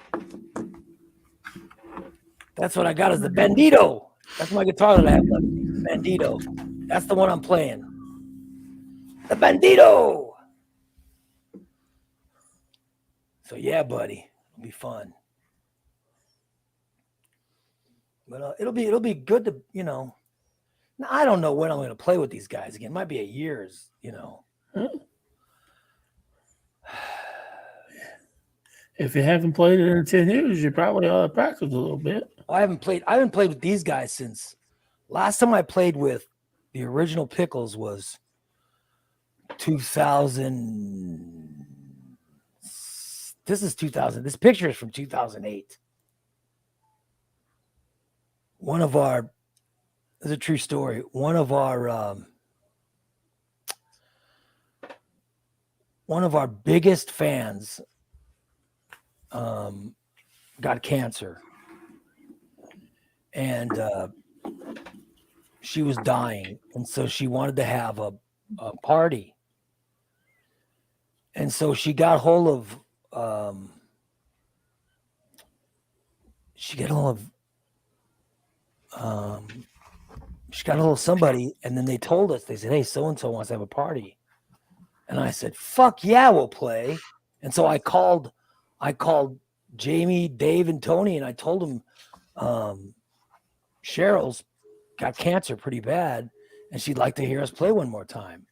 That's what I got is the Bandito. That's my guitar that I have left. Bandito. That's the one I'm playing. The Bandito. So yeah, buddy, it'll be fun. But it'll be good to, Now, I don't know when I'm going to play with these guys again. It might be a year's, If you haven't played it in 10 years, you probably ought to practice a little bit. I haven't played with these guys since last time I played with the original Pickles was 2000. This is 2000. This picture is from 2008. This is a true story. One of our biggest fans got cancer, and she was dying, and so she wanted to have a party, and so she got hold of somebody, and then they told us, they said, hey, so and so wants to have a party. And I said, fuck yeah, we'll play. And so I called Jamie, Dave, and Tony, and I told them Cheryl's got cancer pretty bad, and she'd like to hear us play one more time.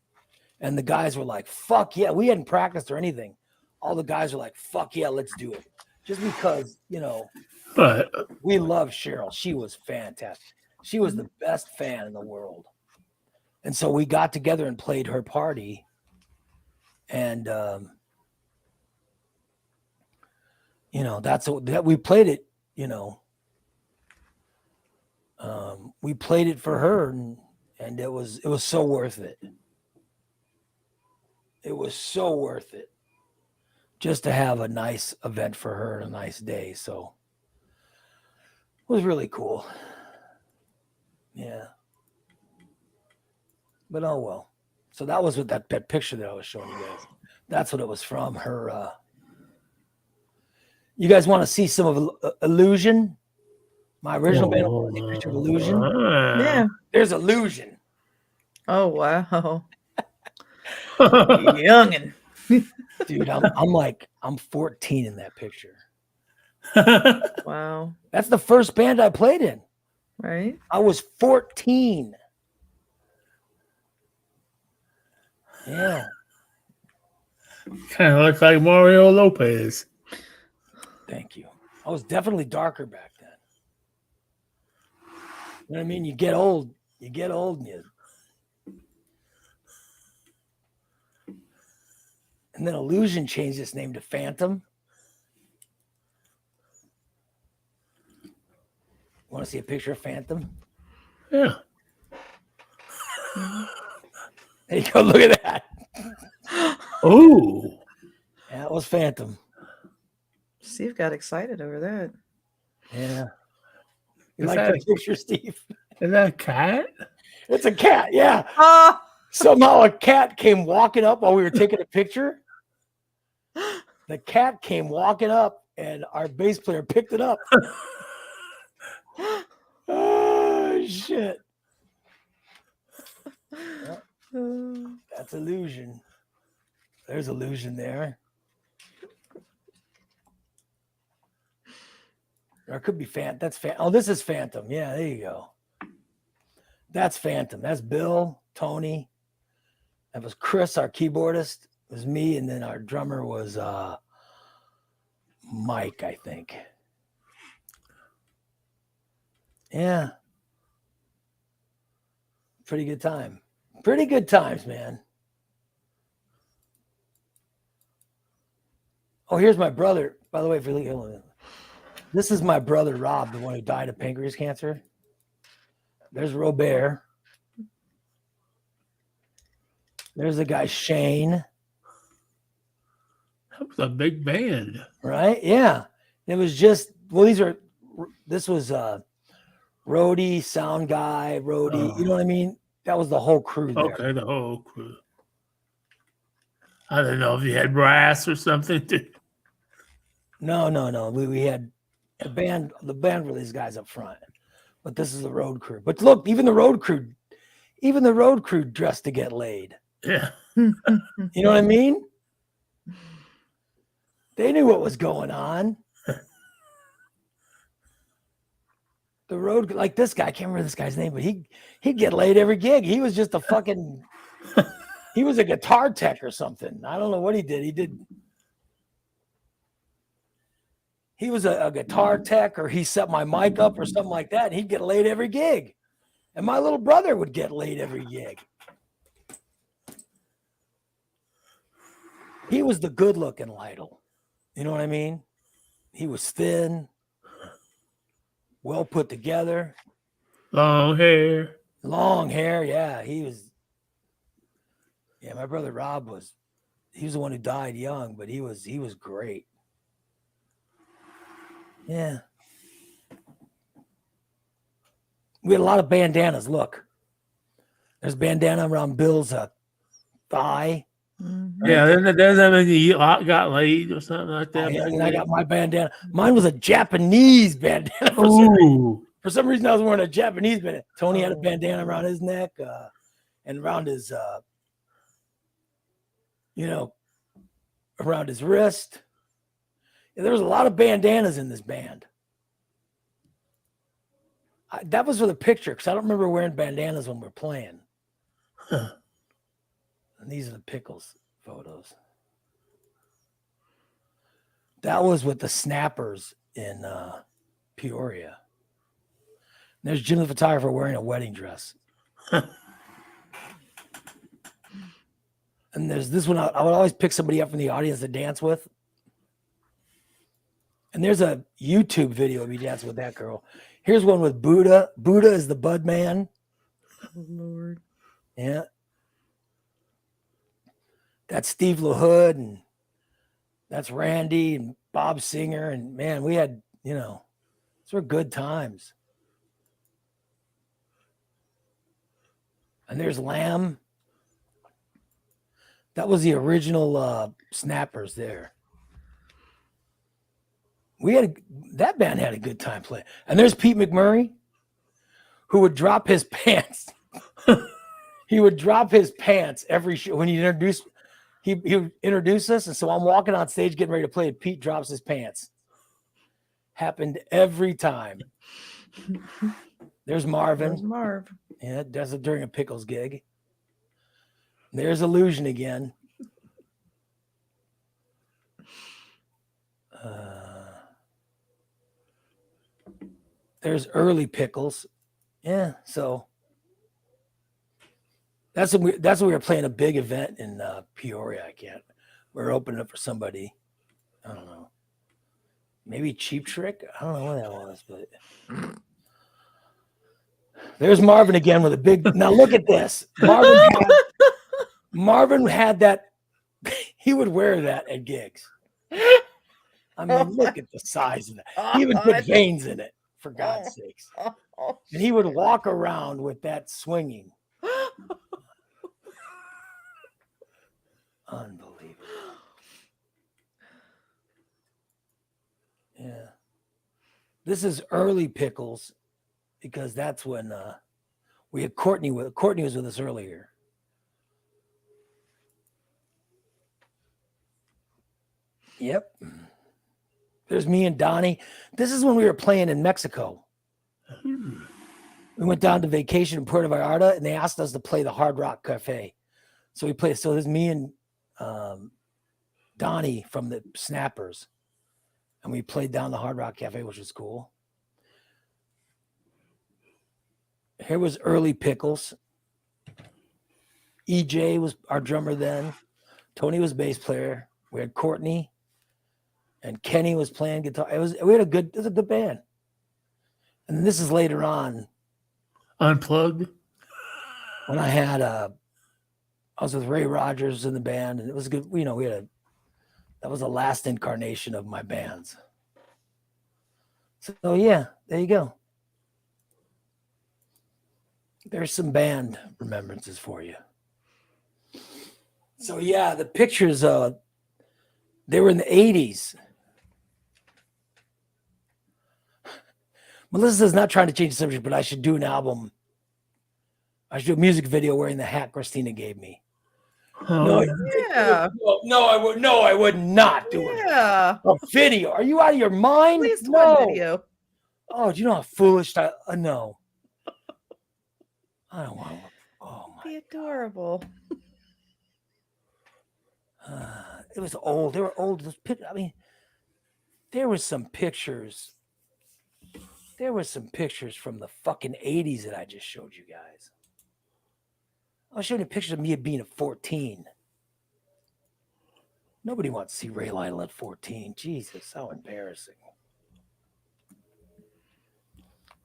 And the guys were like, fuck yeah. We hadn't practiced or anything. All the guys were like, fuck yeah, let's do it. Just because, But we love Cheryl. She was fantastic. She was the best fan in the world. And so we got together and played her party. And, that we played it, we played it for her, and it was so worth it. It was so worth it just to have a nice event for her and a nice day. So it was really cool. Yeah. But oh well. So that was what that picture that I was showing you guys. That's what it was from her. You guys want to see some of Illusion? My original band, picture of Illusion. Yeah. There's Illusion. Oh wow. Youngin. Dude, I'm 14 in that picture. Wow. That's the first band I played in. Right. I was 14. Yeah. kind of looks like Mario Lopez. Thank you. I was definitely darker back then. You know what I mean? You get old and and then Illusion changed its name to Phantom. Want to see a picture of Phantom? Yeah. There you go. Look at that. Oh. Yeah, it was Phantom. Steve got excited over that. Yeah. You Is like that that picture, Steve? Is that a cat? It's a cat. Yeah. Oh, Somehow a cat came walking up while we were taking a picture. The cat came walking up, and our bass player picked it up. Oh, shit. That's Illusion. There's Illusion there. Or it could be Phantom. That's Phantom. Oh, this is Phantom. Yeah, there you go. That's Phantom. That's Bill, Tony. That was Chris, our keyboardist. It was me, and then our drummer was Mike, I think. Yeah. Pretty good time. Pretty good times, man. Oh, here's my brother. By the way, this is my brother, Rob, the one who died of pancreas cancer. There's Robert. There's the guy, Shane. That was a big band. Right? Yeah. It was just, this was roadie, sound guy, roadie. You know what I mean? That was the whole crew there. Okay, the whole crew. I don't know if you had brass or something. No. We had the band with these guys up front. But this is the road crew. But look, even the road crew dressed to get laid. Yeah. You know what I mean? They knew what was going on. The road, like this guy, I can't remember this guy's name, but he'd get laid every gig. He was just he was a guitar tech or something. I don't know what he did. he was a guitar tech, or he set my mic up or something like that, and he'd get laid every gig. And my little brother would get laid every gig. He was the good-looking Lytle. You know what I mean? He was thin, well put together. Long hair. Long hair, yeah. He was. Yeah, my brother Rob was. He was the one who died young, but he was great. Yeah. We had a lot of bandanas. Look, there's bandana around Bill's thigh. Mhm. Yeah, there's that when you got laid or something like that. Yeah, and I got my bandana. Mine was a Japanese bandana. Ooh. For some reason, I was wearing a Japanese bandana. Tony had a bandana around his neck and around his, around his wrist. Yeah, there was a lot of bandanas in this band. That was for the picture, because I don't remember wearing bandanas when we're playing. Huh. And these are the Pickles photos. That was with the Snappers in Peoria. And there's Jim the photographer wearing a wedding dress. And there's this one. I would always pick somebody up from the audience to dance with. And there's a YouTube video of me dancing with that girl. Here's one with Buddha. Buddha is the Bud Man. Oh, Lord. Yeah. That's Steve LaHood, and that's Randy and Bob Singer. And man, we had, those were good times. And there's Lamb. That was the original Snappers there. That band had a good time playing. And there's Pete McMurray, who would drop his pants. He would drop his pants every show when he would introduce us. And so I'm walking on stage getting ready to play, and Pete drops his pants. Happened every time. There's Marvin. There's Marv. Yeah, does it during a Pickles gig. There's Illusion again. There's early Pickles. Yeah, so that's when we were playing a big event in Peoria. We were opening up for somebody. I don't know. Maybe Cheap Trick. I don't know what that was, but there's Marvin again with a big. Now look at this. Marvin had that. He would wear that at gigs. I mean, look at the size of that. He even put veins in it, for God's sakes. And he would walk around with that swinging. Unbelievable. Yeah. This is early Pickles, because that's when we had Courtney was with us earlier. Yep. There's me and Donnie. This is when we were playing in Mexico. We went down to vacation in Puerto Vallarta, and they asked us to play the Hard Rock Cafe. So we played. So there's me and Donnie from the Snappers, and we played down the Hard Rock Cafe, which was cool. Here was early Pickles. EJ was our drummer then. Tony was bass player. We had Courtney, and Kenny was playing guitar. It was a good band. And this is later on. Unplugged. When I was with Ray Rogers in the band, and it was good. That was the last incarnation of my bands. So yeah, there you go. There's some band remembrances for you. So yeah, the pictures, they were in the 80s. Melissa's not trying to change the subject, but I should do an album. I should do a music video wearing the hat Christina gave me. Oh, Yeah. No, I would not do it. Yeah. A video. Are you out of your mind? Please do No. a video. Oh, do you know how foolish that? No. I don't want to. Oh my. Be adorable. It was old. They were old. I mean, There was some pictures. There was some pictures from the fucking 80s that I just showed you guys. I was showing you pictures of me being at 14. Nobody wants to see Ray Lytle at 14. Jesus, how embarrassing.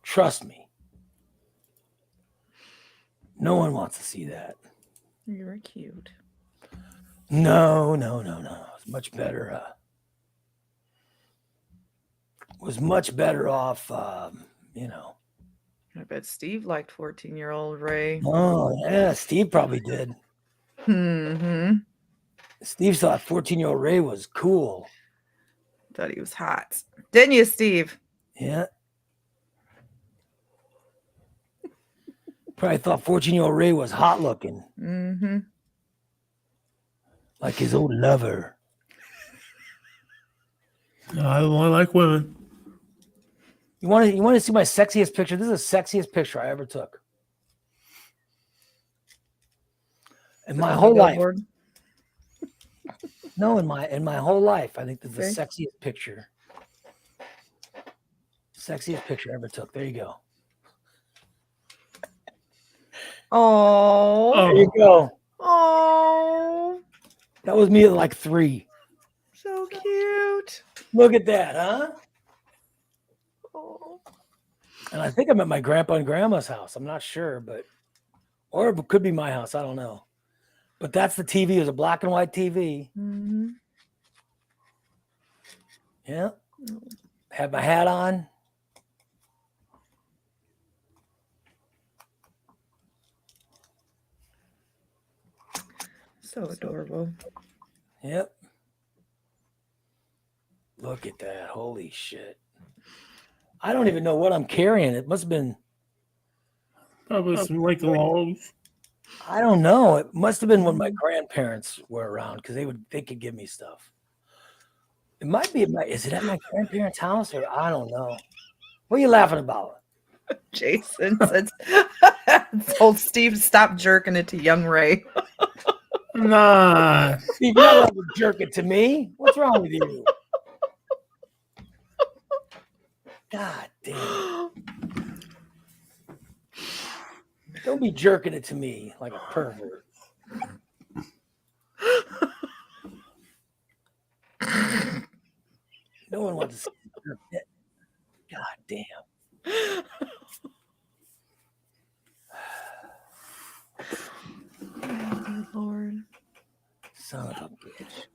Trust me. No one wants to see that. You were cute. No. It's much better. Was much better off, you know. I bet Steve liked 14-year-old Ray. Oh, yeah, Steve probably did. Mm-hmm. Steve thought 14-year-old Ray was cool. Thought he was hot. Didn't you, Steve? Yeah. Probably thought 14-year-old Ray was hot looking. Mm-hmm. Like his old lover. I don't like women. You want to see my sexiest picture? This is the sexiest picture I ever took. In my whole life. No, in my whole life, I think this is the sexiest picture. Sexiest picture I ever took. There you go. Oh. There you go. Oh. That was me at like 3. So cute. Look at that, huh? Oh. And I think I'm at my grandpa and grandma's house. I'm not sure, or it could be my house. I don't know. But that's the TV. It was a black and white TV. Mm-hmm. Yeah. Had my hat on. So adorable. Yep. Look at that. Holy shit. I don't even know what I'm carrying. It must have been. Probably some Lincoln Logs. I don't know. It must have been when my grandparents were around because they could give me stuff. It might be is it at my grandparents' house or I don't know. What are you laughing about? Jason says, told Steve to stop jerking it to young Ray. Nah. Steve, you're not allowed to jerk it to me. What's wrong with you? God damn. Don't be jerking it to me like a pervert. No one wants to see it. God damn. Oh, Lord. Son of a bitch.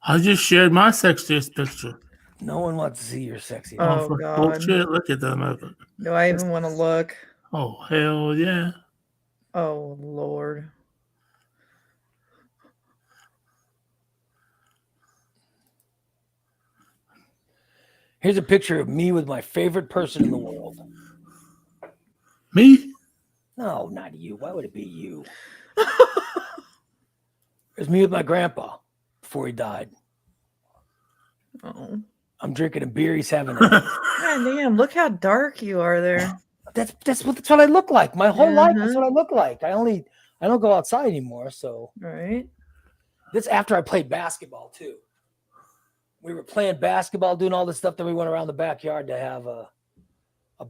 I just shared my sexiest picture. No one wants to see your sexy. Oh, for God. bullshit. Look at them. Do I even want to look? Oh, hell yeah. Oh, Lord. Here's a picture of me with my favorite person in the world. Me? No, not you. Why would it be you? It's me with my grandpa before he died. Oh. I'm drinking a beer. He's having a. God damn, look how dark you are there. That's what I look like. My whole life, that's what I look like. I don't go outside anymore. So Right. this after I played basketball too. We were playing basketball, doing all this stuff. Then we went around the backyard to have a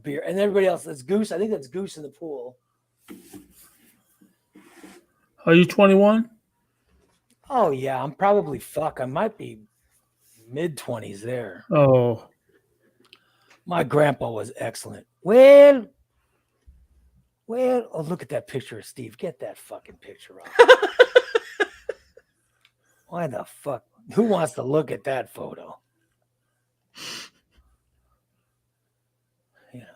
beer. And everybody else, that's Goose. I think that's Goose in the pool. Are you 21? Oh yeah, I'm probably I might be mid-20s there. Oh. My grandpa was excellent. Well, oh, look at that picture of Steve. Get that fucking picture up. Why the fuck? Who wants to look at that photo? You know.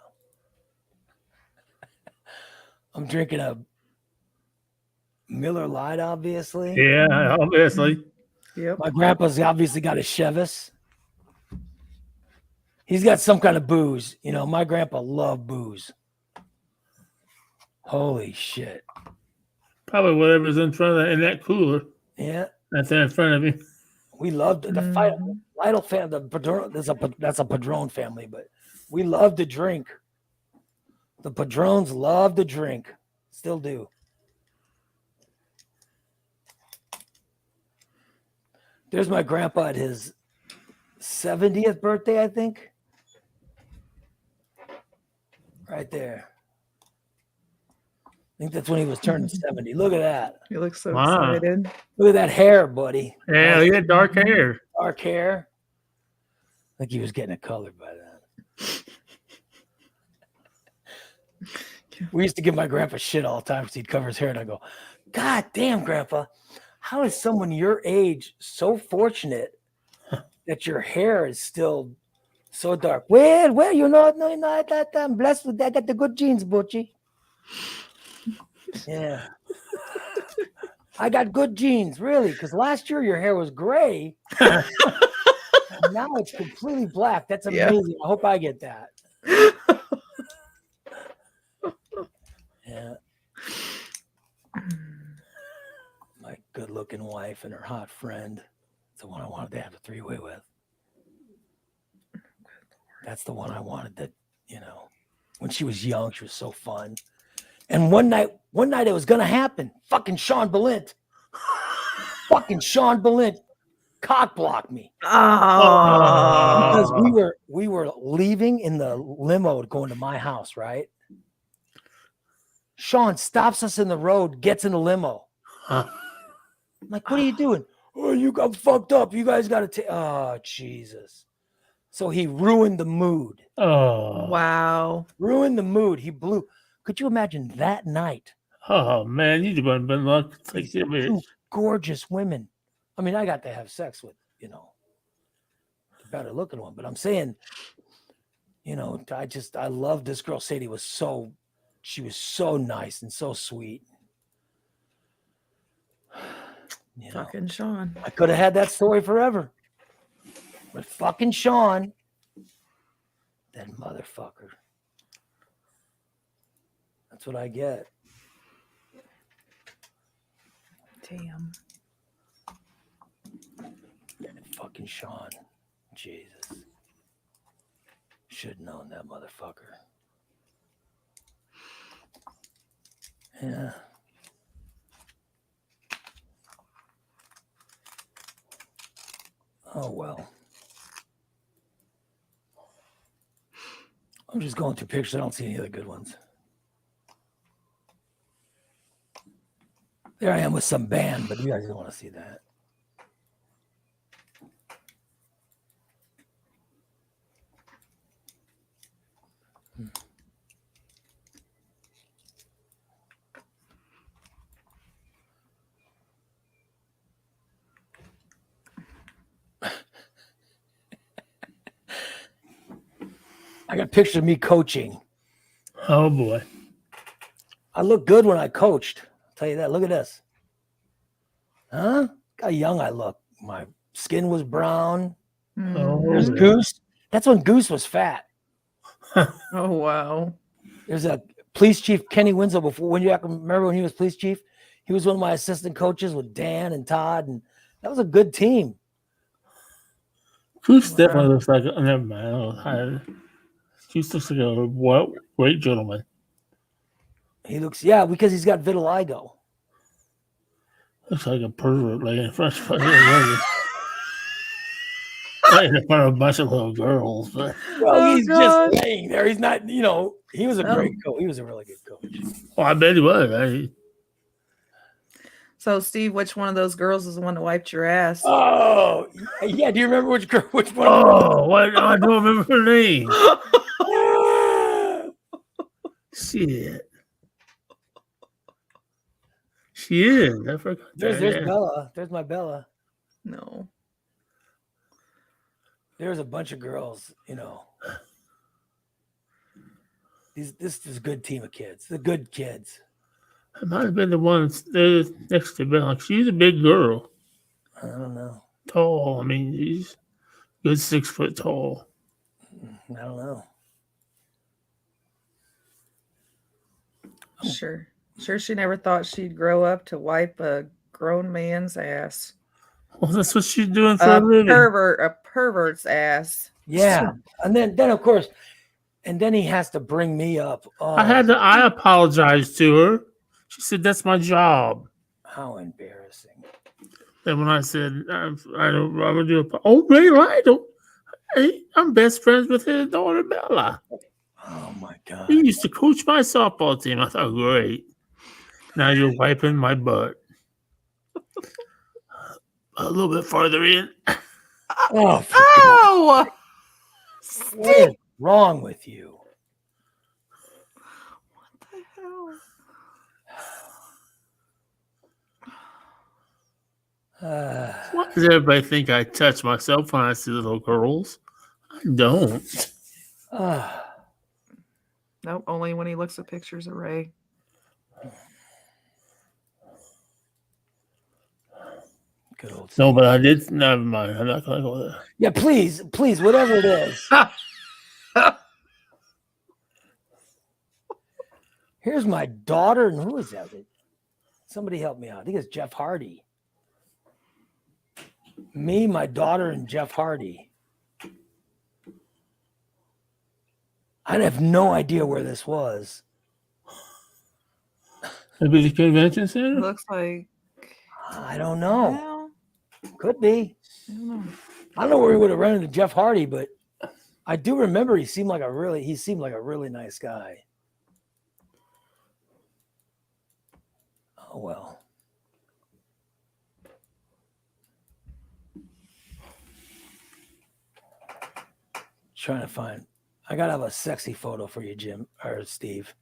I'm drinking a Miller Lite, obviously. Yeah, obviously. Yep. My grandpa's obviously got a Chivas. He's got some kind of booze. You know, my grandpa loved booze. Holy shit. Probably whatever's in front of in that cooler. Yeah. That's in front of you. We loved the fight. Lytle family, that's a Padron family, but we love to drink. The Padrones love to drink. Still do. There's my grandpa at his 70th birthday, I think. Right there. I think that's when he was turning 70. Look at that. You look so Wow. excited. Look at that hair, buddy. Yeah, Nice he had dark hair. dark hair. I think he was getting it colored by then. We used to give my grandpa shit all the time because he'd cover his hair, and I go, God damn, Grandpa, how is someone your age so fortunate that your hair is still so dark? Well, you know, that I'm blessed with that. I got the good genes, Butchie. Yeah. I got good genes, really, because last year your hair was gray. And now it's completely black. That's Yeah. amazing. I hope I get that. Yeah. My good-looking wife and her hot friend. It's the one I wanted to have a three-way with. That's the one I wanted that, you know, when she was young, she was so fun. And one night it was gonna happen. Fucking Sean Balint cock blocked me. Because Oh. we were leaving in the limo going to my house, right? Sean stops us in the road, gets in the limo. I'm like, what are you doing? Oh, you got fucked up. You guys got to take. Oh, Jesus. So he ruined the mood. Oh. Wow. Ruined the mood. He blew. Could you imagine that night? Oh, man, you'd have been lucky to take your Two bitch. gorgeous women. I mean, I got to have sex with, you know, the better looking one. But I'm saying, you know, I love this girl. Sadie she was so nice and so sweet. You know, Fucking Sean. I could have had that story forever. But fucking Sean, that motherfucker. That's what I get. Damn. Fucking Sean. Jesus. Should have known that motherfucker. Yeah. Oh, well. I'm just going through pictures. I don't see any other good ones. There I am with some band, but you guys don't want to see that. I got pictures of me coaching. Oh, boy. I look good when I coached. I'll tell you that. Look at this. Huh? Look how young I look. My skin was brown. Oh, There's yeah. Goose. That's when Goose was fat. Oh, wow. There's a police chief, Kenny Winslow, before when you remember when he was police chief? He was one of my assistant coaches with Dan and Todd, and that was a good team. Goose definitely looks like never mind. Goose looks like a great gentleman. He looks, yeah, because he's got vitiligo. Looks like a pervert laying in front of laying in front of a bunch of little girls. But Well, Oh, he's God. just laying there. He's not, you know, he was a great coach. He was a really good coach. well, I bet he was. So, Steve, which one of those girls is the one that wiped your ass? Oh, yeah. Do you remember which one? Oh, what? I don't remember her name. Shit. She is. I forgot. There's that, yeah. Bella. There's my Bella. No. There's a bunch of girls, you know. This is a good team of kids. The good kids. It might have been the one there next to Bella. She's a big girl. I don't know. Tall. I mean, she's good 6 foot tall. I don't know. Sure. Sure, she never thought she'd grow up to wipe a grown man's ass. Well, that's what she's doing for a living. A pervert's ass. Yeah. And then of course, and then he has to bring me up. Oh, I apologized to her. She said, that's my job. how embarrassing. And when I said I don't want to do a, oh really? I don't. I'm best friends with his daughter Bella. Oh my God. He used to coach my softball team. I thought, great. Now you're wiping my butt. A little bit farther in. Oh, Oh, what is wrong with you? what the hell? Why does everybody think I touch myself when I see little girls? I don't. Nope, only when he looks at pictures of Ray. Good old No, Steve. but I did. Never mind. I'm not gonna go there. Yeah, please, whatever it is. Here's my daughter, and who is that? Somebody help me out. I think it's Jeff Hardy. Me, my daughter, and Jeff Hardy. I have no idea where this was. Maybe the convention It center. looks like. I don't know. Well, Could be. I don't know. I don't know where we would have run into Jeff Hardy, but I do remember he seemed like a really nice guy. Oh well. Trying to find. I gotta have a sexy photo for you, Jim or Steve.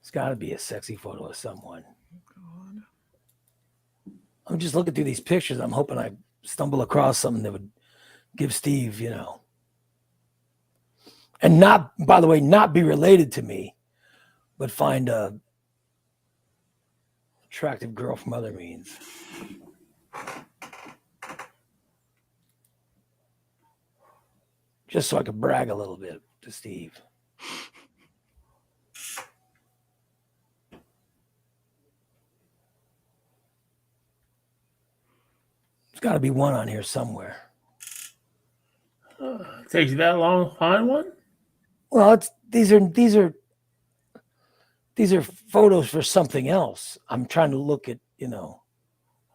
It's got to be a sexy photo of someone. God. I'm just looking through these pictures. I'm hoping I stumble across something that would give Steve, and not, by the way, not be related to me, but find a attractive girl from other means. Just so I could brag a little bit to Steve. There's got to be one on here somewhere. Takes you that long to find one? Well, these are photos for something else. I'm trying to look at,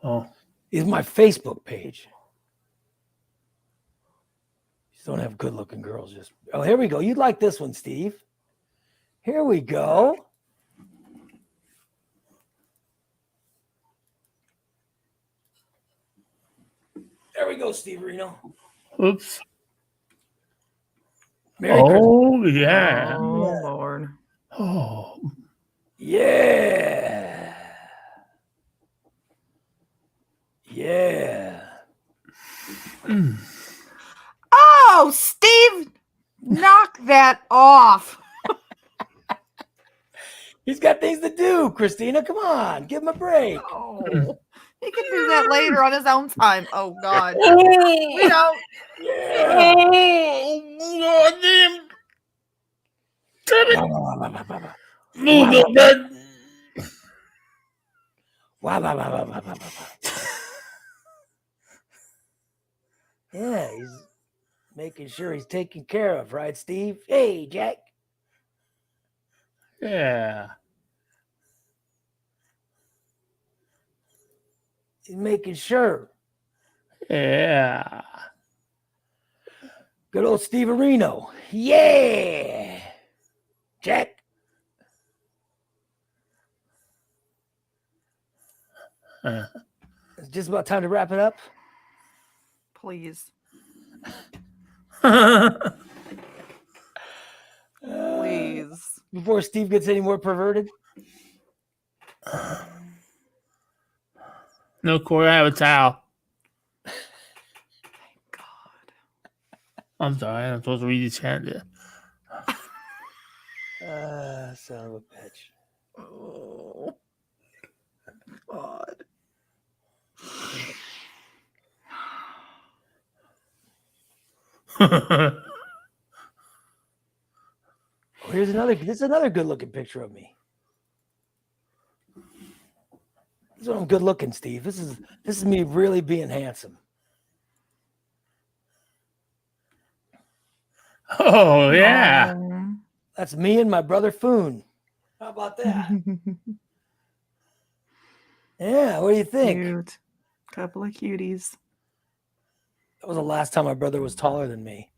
Oh, is my Facebook page. Just don't have good looking girls. Oh, here we go. You'd like this one, Steve. Here we go. There we go, Steve Reno. oops. Merry Christmas. Oh yeah. Oh, Lord. Oh, Yeah. Yeah. Oh, Steve, knock that off. He's got things to do, Christina. Come on, give him a break. Oh, he can do that later on his own time. Oh, God. We don't. Yeah. oh, goddamn! Move the bed. Yeah, he's making sure he's taken care of, right, Steve? Hey, Jack. Yeah. He's making sure. Yeah. Good old Steve Reno. Yeah. Jack. It's just about time to wrap it up. Please. Uh, Please. Before Steve gets any more perverted. No, Corey, I have a towel. Thank God. I'm sorry, I'm supposed to read the chat there. Son of a bitch. Oh, God. Oh, here's another. This is another good-looking picture of me. This is when I'm good-looking, Steve. This is me really being handsome. Oh yeah. That's me and my brother Foon. How about that? Yeah. What do you think? Cute. Couple of cuties. That was the last time my brother was taller than me.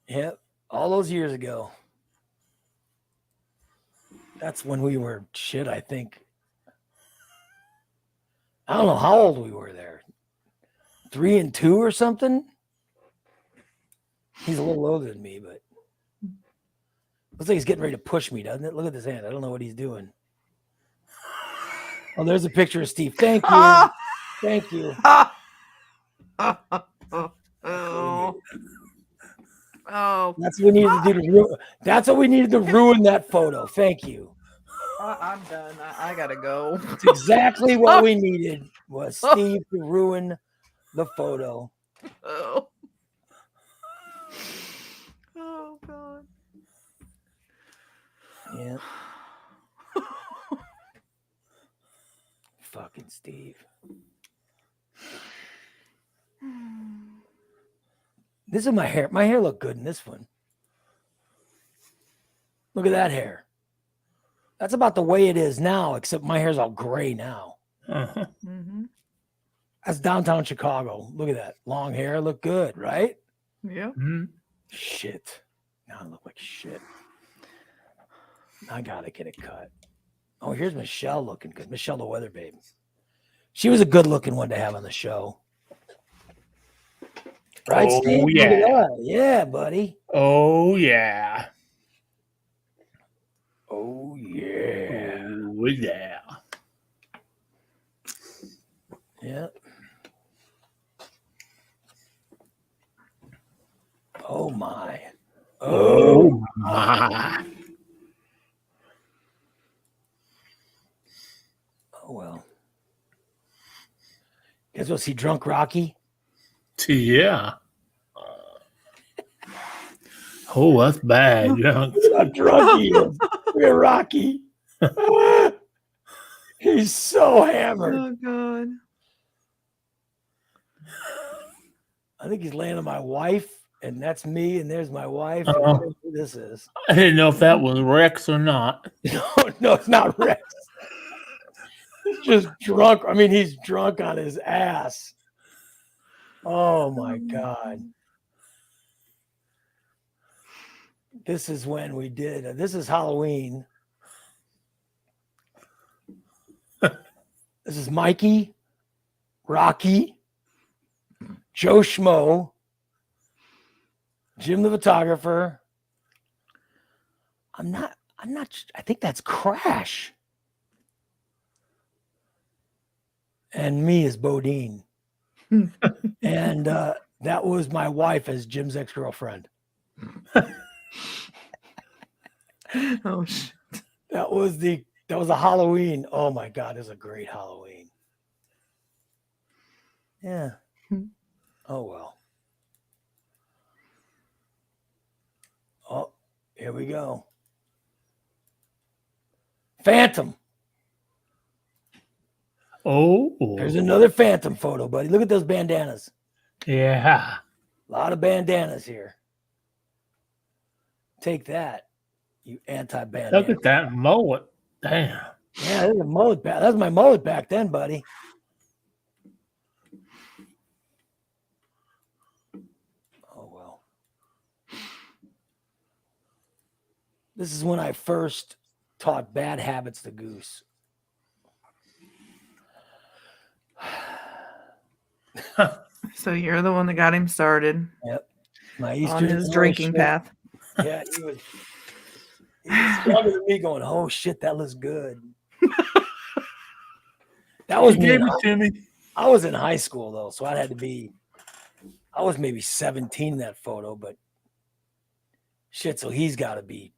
Yep, all those years ago. That's when we were shit, I think. I don't know how old we were there. 3 and 2 or something. He's a little older than me, but looks like he's getting ready to push me, doesn't it? Look at this hand. I don't know what he's doing. Oh, there's a picture of Steve. Thank you. Thank you. Oh, That's what we needed to do to ruin. That's what we needed to ruin that photo. Thank you. I'm done. I gotta go. That's exactly what we needed was Steve to ruin the photo. Oh. Oh God. Yeah. Fucking Steve. This is my hair. My hair looked good in this one. Look at that hair. That's about the way it is now, except my hair's all gray now. Uh-huh. Mm-hmm. That's downtown Chicago. Look at that. Long hair. Look good, right? Yeah. Mm-hmm. Shit. Now I look like shit. I gotta get it cut. Oh, here's Michelle looking good. Michelle the Weather Babe. She was a good looking one to have on the show. Right, Oh, Steve? Look yeah. at that. Yeah, buddy. Oh, yeah. Oh, yeah. Oh, yeah. Yeah. Oh, my. Oh, my. Oh, well. You guys want to see Drunk Rocky? Yeah. Oh, that's bad. Junk. Look how drunk he is. Look at Rocky. He's so hammered. Oh God. I think he's laying on my wife, and that's me, and there's my wife. And Uh-oh. there's who this is. I didn't know if that was Rex or not. No, it's not Rex. He's just drunk. I mean, he's drunk on his ass. Oh my God. This is when we did. This is Halloween. This is Mikey, Rocky, Joe Schmo, Jim the photographer. I'm not, I think that's Crash. And me as Bodine. And that was my wife as Jim's ex-girlfriend. Oh shit. That was a Halloween. Oh my God, it was a great Halloween. Yeah. Oh well. Oh, here we go. Phantom. Oh, There's another Phantom photo, buddy. Look at those bandanas. yeah. A lot of bandanas here. Take that, you anti-bandana. Look at that mullet. Damn. Yeah, there's a mullet back. That's my mullet back then, buddy. Oh well. This is when I first taught bad habits to Goose. So you're the one that got him started Yep. My on Eastern his drinking path. Yeah, he was stronger than me going, oh shit, that looks good. That was You me. gave it to me. I was in high school though, so I was maybe 17 in that photo, but shit, so he's got to be,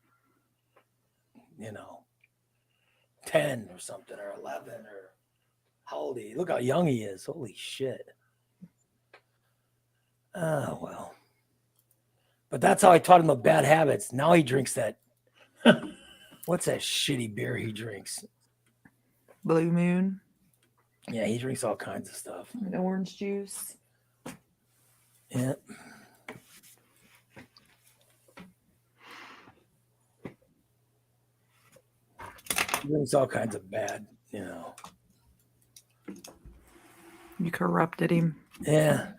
10 or something, or 11, or how old he? Look how young he is. Holy shit. Oh, well. But that's how I taught him the bad habits. Now he drinks that. What's that shitty beer he drinks? Blue Moon Yeah, he drinks all kinds of stuff. and orange juice. Yeah. He drinks all kinds of bad you know. You corrupted him. Yeah.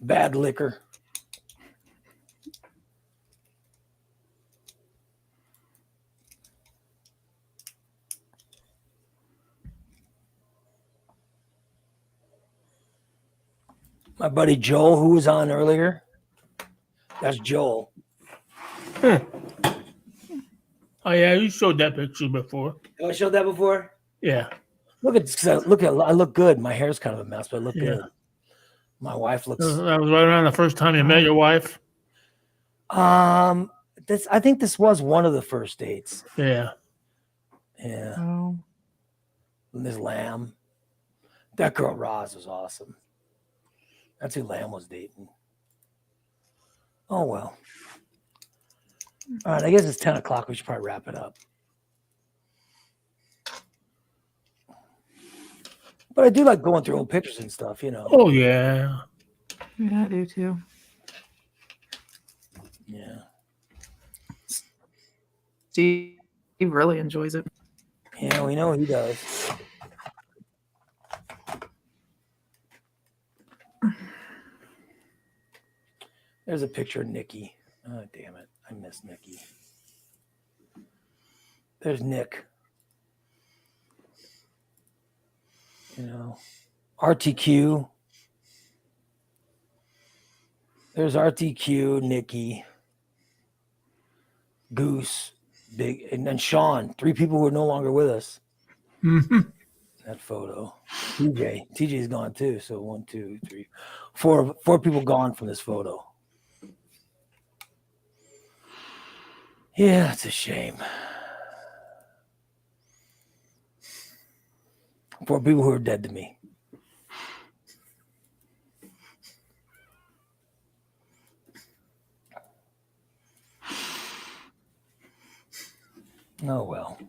Bad liquor. My buddy Joel, who was on earlier, that's Joel. Oh yeah, you showed that picture before. Have I showed that before? Yeah. Look at I look good. My hair's kind of a mess, but I look Yeah. good. My wife looks. That was right around the first time you met your wife. I think this was one of the first dates. Yeah. Yeah. Oh. Ms. Lamb. That girl Roz was awesome. That's who Lamb was dating. Oh well. All right, I guess it's 10 o'clock. We should probably wrap it up. But I do like going through old pictures and stuff, you know. Oh yeah. Yeah, I do too. Yeah. Steve really enjoys it. Yeah, we know he does. There's a picture of Nikki. Oh, damn it. I miss Nikki. There's Nick. You know, RTQ. There's RTQ, Nikki, Goose, Big, and then Sean. 3 people who are no longer with us. Mm-hmm. That photo. TJ's gone too. So 1, 2, 3, 4 people gone from this photo. Yeah, it's a shame. 4 people who are dead to me. Oh well.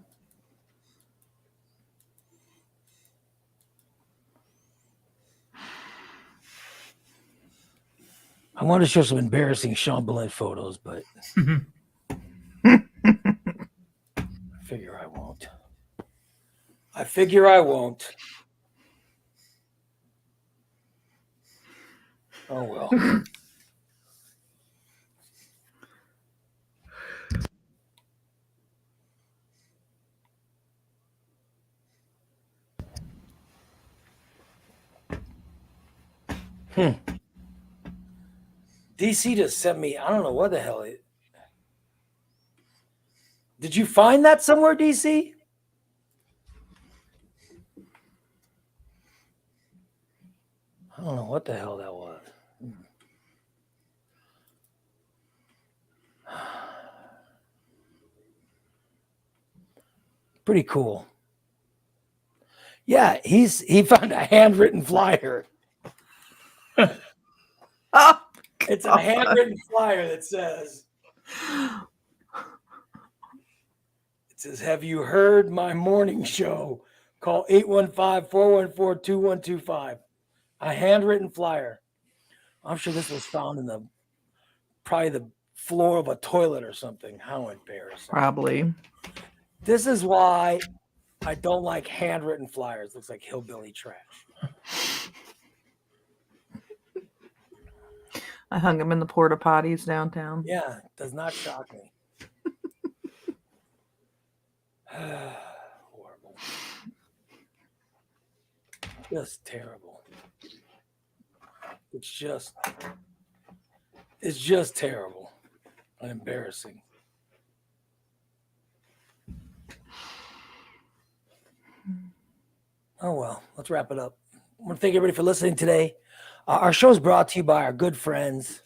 I wanted to show some embarrassing Sean Belen photos, but I figure I won't. Oh well. DC just sent me, I don't know what the hell it. Did you find that somewhere, DC? I don't know what the hell that was. Pretty cool. Yeah, he found a handwritten flyer. Oh, It's a handwritten flyer that says, have you heard my morning show? Call 815-414-2125. A handwritten flyer. I'm sure this was found in probably the floor of a toilet or something. How embarrassing. probably. This is why I don't like handwritten flyers. Looks like hillbilly trash. I hung them in the porta potties downtown. Yeah, it does not shock me. Horrible. Just terrible. It's just terrible and embarrassing. Oh, well, let's wrap it up. I want to thank everybody for listening today. Our show is brought to you by our good friends.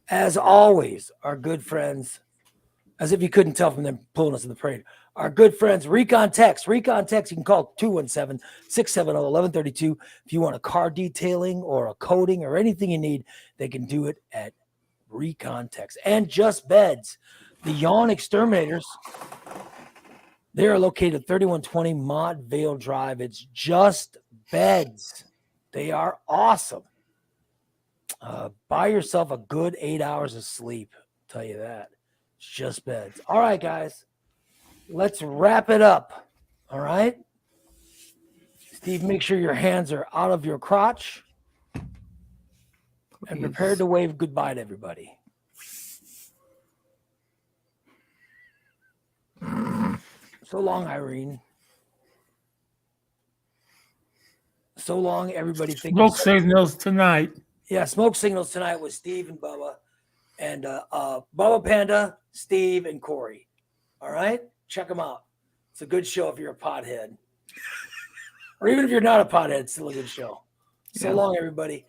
As always, our good friends, as if you couldn't tell from them pulling us in the parade, our good friends, Recon Text. Recon Text, you can call 217-670-1132. If you want a car detailing or a coating or anything you need, they can do it at Recon Text. And Just Beds, the Yawn Exterminators. They are located at 3120 Montvale Drive. It's Just Beds. They are awesome. Buy yourself a good 8 hours of sleep. I'll tell you that. It's Just Beds. All right, guys. let's wrap it up. All right. Steve, make sure your hands are out of your crotch and prepared to wave goodbye to everybody. So long, Irene. So long, everybody. Smoke signals tonight. Yeah, smoke signals tonight with Steve and Bubba. And Bubba Panda, Steve, and Corey. All right? Check them out. It's a good show if you're a pothead. Or even if you're not a pothead, it's still a good show. So long, everybody.